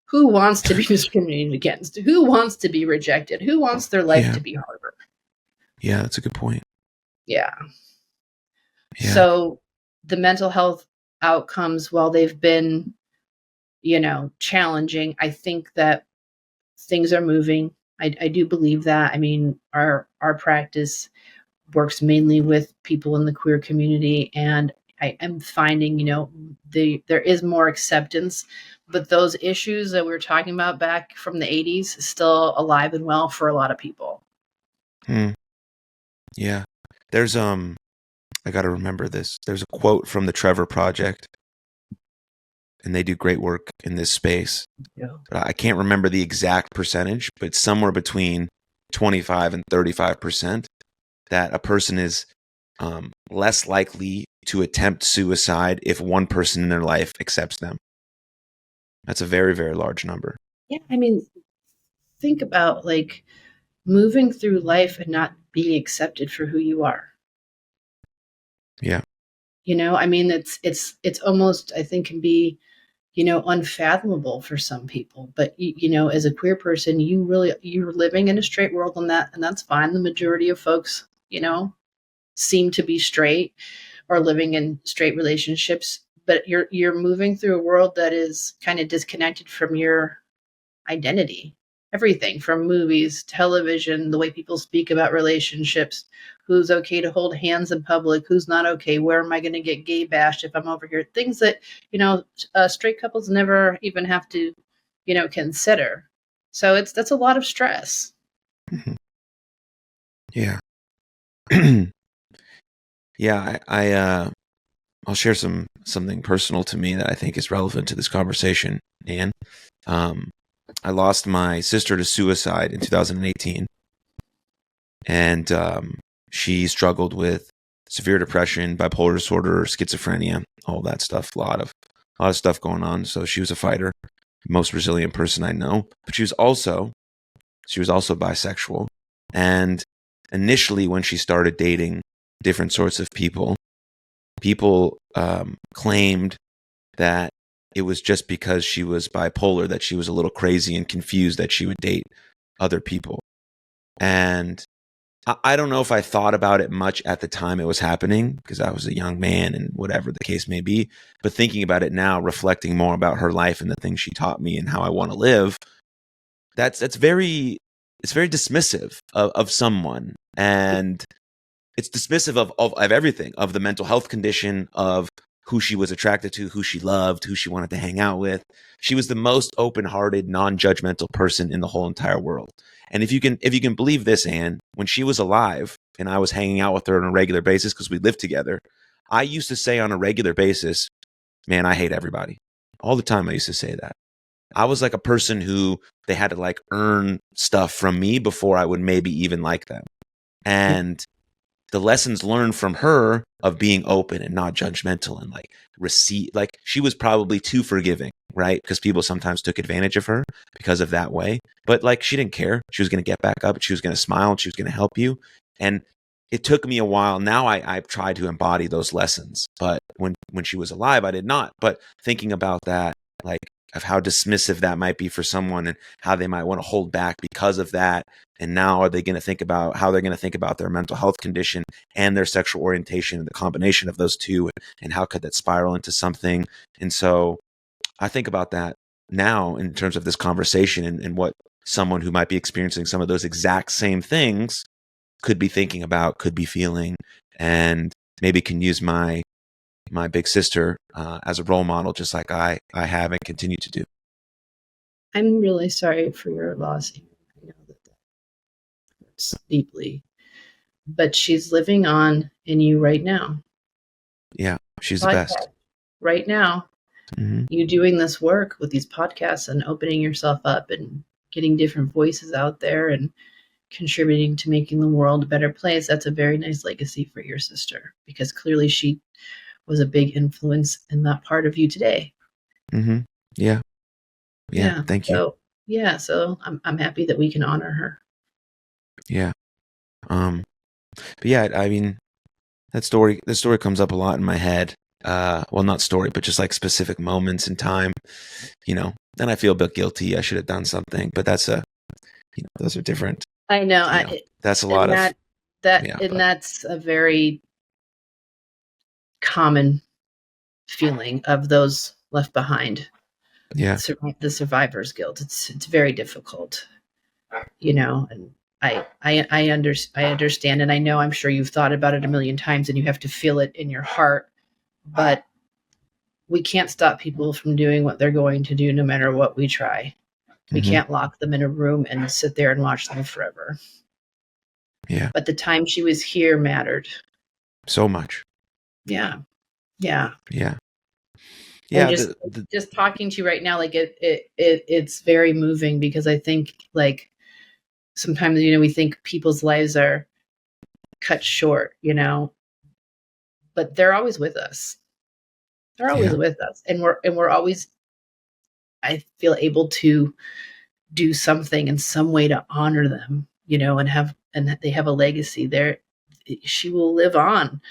Who wants to be discriminated against? Who wants to be rejected? Who wants their life Yeah. to be harder? Yeah. That's a good point. Yeah. Yeah. So the mental health outcomes, while they've been, challenging, I think that things are moving. I do believe that. I mean, our practice works mainly with people in the queer community, and I am finding, there is more acceptance, but those issues that we were talking about back from the 80s is still alive and well for a lot of people. Hmm. Yeah. There's I got to remember this. There's a quote from the Trevor Project, and they do great work in this space. Yeah. But I can't remember the exact percentage, but it's somewhere between 25 and 35% that a person is less likely to attempt suicide if one person in their life accepts them. That's a very, very large number. Yeah. I mean, think about like moving through life and not being accepted for who you are. Yeah. I mean, it's almost, I think, can be, unfathomable for some people. But as a queer person, you're living in a straight world, and that's fine. The majority of folks, seem to be straight or living in straight relationships. But you're moving through a world that is kind of disconnected from your identity. Everything from movies, television, the way people speak about relationships, who's okay to hold hands in public, who's not okay, where am I going to get gay bashed if I'm over here? Things that, straight couples never even have to, consider. So that's a lot of stress. Mm-hmm. Yeah. Yeah, I'll share something personal to me that I think is relevant to this conversation, Anne. I lost my sister to suicide in 2018, and she struggled with severe depression, bipolar disorder, schizophrenia, all that stuff. A lot of stuff going on. So she was a fighter, most resilient person I know. But she was also bisexual, and initially when she started dating different sorts of people claimed that it was just because she was bipolar, that she was a little crazy and confused, that she would date other people. And I don't know if I thought about it much at the time it was happening, because I was a young man and whatever the case may be. But thinking about it now, reflecting more about her life and the things she taught me and how I want to live, it's very dismissive of someone. And it's dismissive of everything, of the mental health condition, of who she was attracted to, who she loved, who she wanted to hang out with. She was the most open-hearted, non-judgmental person in the whole entire world. And if you can believe this, Anne, when she was alive and I was hanging out with her on a regular basis because we lived together, I used to say on a regular basis, man, I hate everybody. All the time I used to say that. I was like a person who they had to like earn stuff from me before I would maybe even like them. And the lessons learned from her of being open and not judgmental and like she was probably too forgiving, right? Because people sometimes took advantage of her because of that way. But like, she didn't care. She was going to get back up and she was going to smile and she was going to help you. And it took me a while. Now I've tried to embody those lessons. But when she was alive, I did not. But thinking about that, like, of how dismissive that might be for someone and how they might want to hold back because of that. And now are they going to think about how they're going to think about their mental health condition and their sexual orientation and the combination of those two, and how could that spiral into something? And so I think about that now in terms of this conversation and what someone who might be experiencing some of those exact same things could be thinking about, could be feeling, and maybe can use my big sister as a role model, just like I have and continue to do. I'm really sorry for your loss. I know that hurts deeply, but she's living on in you right now. Yeah, she's the best. Right now, Mm-hmm. you doing this work with these podcasts and opening yourself up and getting different voices out there and contributing to making the world a better place. That's a very nice legacy for your sister, because clearly she was a big influence in that part of you today. Mm-hmm. Yeah. Thank you. So I'm happy that we can honor her. Yeah. But yeah, I mean, that story comes up a lot in my head. Well, not story, but just like specific moments in time, then I feel a bit guilty. I should have done something, but that's those are different. I know. That's a lot of that's a very common feeling of those left behind. Yeah. The survivor's guilt. It's very difficult, and I understand, and I know, I'm sure you've thought about it a million times and you have to feel it in your heart, but we can't stop people from doing what they're going to do no matter what we try. We can't lock them in a room and sit there and watch them forever. Yeah. But the time she was here mattered so much. Yeah. Yeah. And Yeah. just talking to you right now, like it's very moving, because I think, like, sometimes, we think people's lives are cut short, but they're always with us. They're always Yeah. with us, and we're always, I feel, able to do something in some way to honor them, and that they have a legacy there. She will live on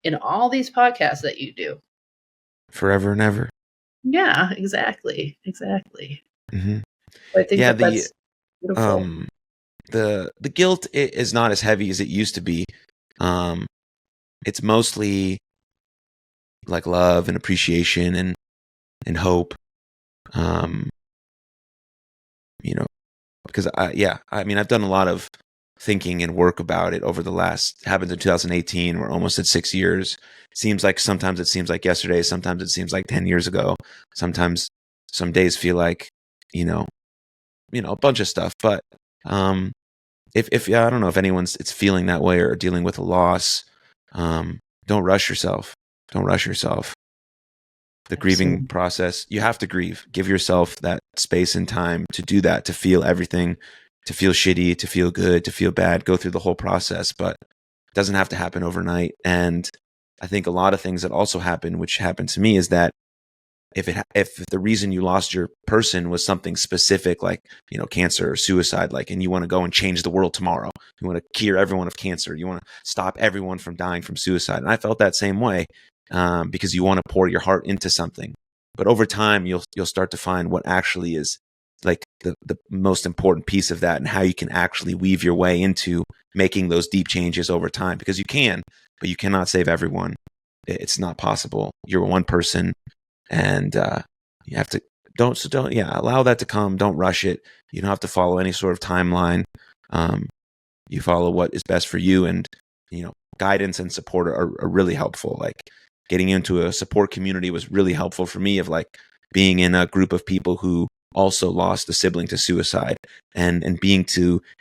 in all these podcasts that you do. Forever and ever. Yeah, exactly. Mm-hmm. I think Yeah. that's beautiful. The guilt is not as heavy as it used to be. It's mostly like love and appreciation and hope. Because I've done a lot of thinking and work about it over the last, happened in 2018. We're almost at 6 years. Sometimes it seems like yesterday. Sometimes it seems like 10 years ago. Sometimes some days feel like, a bunch of stuff. But if I don't know if it's feeling that way or dealing with a loss, don't rush yourself. Don't rush yourself. The grieving Absolutely. process, you have to grieve. Give yourself that space and time to do that, to feel everything, to feel shitty, to feel good, to feel bad, go through the whole process. But it doesn't have to happen overnight. And I think a lot of things that also happen, which happened to me, is that if the reason you lost your person was something specific, like, cancer or suicide, like, and you want to go and change the world tomorrow, you want to cure everyone of cancer, you want to stop everyone from dying from suicide. And I felt that same way, because you want to pour your heart into something. But over time, you'll start to find what actually is like the most important piece of that, and how you can actually weave your way into making those deep changes over time. Because you can, but you cannot save everyone. It's not possible. You're one person. And you have to allow that to come. Don't rush it. You don't have to follow any sort of timeline. You follow what is best for you, and guidance and support are really helpful. Like, getting into a support community was really helpful for me, of like being in a group of people who also lost a sibling to suicide, and being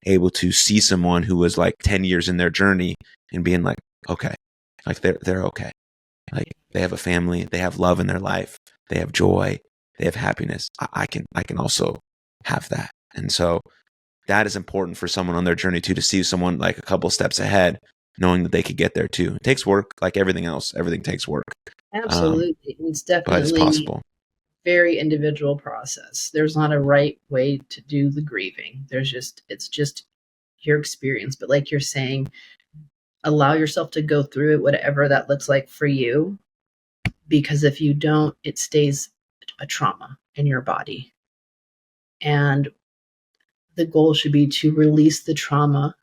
able to see someone who was like 10 years in their journey and being like, okay, like they're okay. Like, they have a family, they have love in their life, they have joy, they have happiness. I can also have that. And so that is important for someone on their journey too, to see someone like a couple steps ahead, knowing that they could get there too. It takes work, like everything else. Everything takes work. Absolutely. It's But it's definitely possible. very individual process. There's not a right way to do the grieving. It's just your experience. But like you're saying, allow yourself to go through it, whatever that looks like for you. Because if you don't, it stays a trauma in your body. And the goal should be to release the trauma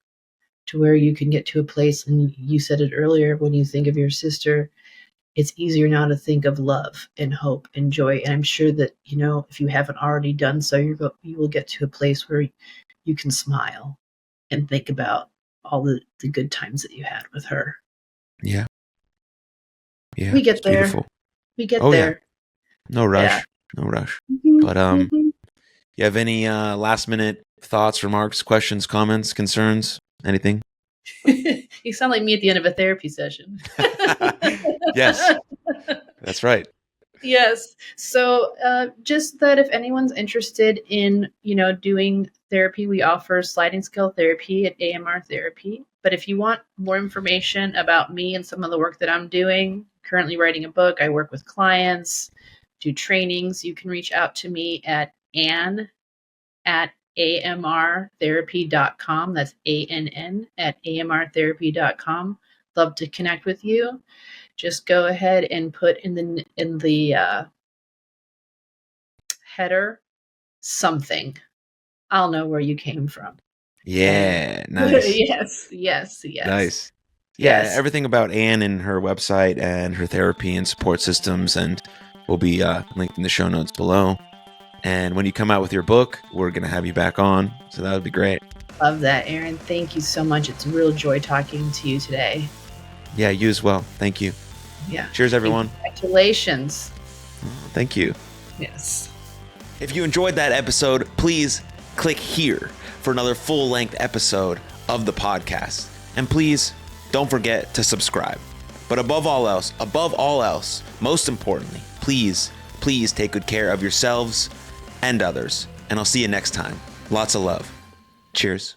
to where you can get to a place. And you said it earlier, when you think of your sister, it's easier now to think of love and hope and joy. And I'm sure that, if you haven't already done so, you will get to a place where you can smile and think about all the good times that you had with her. Yeah. Yeah. We get It's there. beautiful. We get Oh, yeah. there. No rush. Yeah. No rush. Mm-hmm, But mm-hmm. you have any last minute thoughts, remarks, questions, comments, concerns, anything? You sound like me at the end of a therapy session. Yes, that's right. Yes. So just that if anyone's interested in, doing therapy, we offer sliding scale therapy at AMR Therapy. But if you want more information about me and some of the work that I'm doing, currently writing a book, I work with clients, do trainings, you can reach out to me at AMRtherapy.com. That's ANN at AMRtherapy.com. Love to connect with you. Just go ahead and put in the header something. I'll know where you came from. Yeah, And nice. yes. Nice. Yeah, Yes. everything about Anne and her website and her therapy and support systems, and will be linked in the show notes below. And when you come out with your book, we're going to have you back on. So that would be great. Love that, Aaron. Thank you so much. It's a real joy talking to you today. Yeah, you as well. Thank you. Yeah. Cheers, everyone. Congratulations. Thank you. Yes. If you enjoyed that episode, please click here for another full-length episode of the podcast. And please don't forget to subscribe. But above all else, most importantly, please please take good care of yourselves and others. And I'll see you next time. Lots of love. Cheers.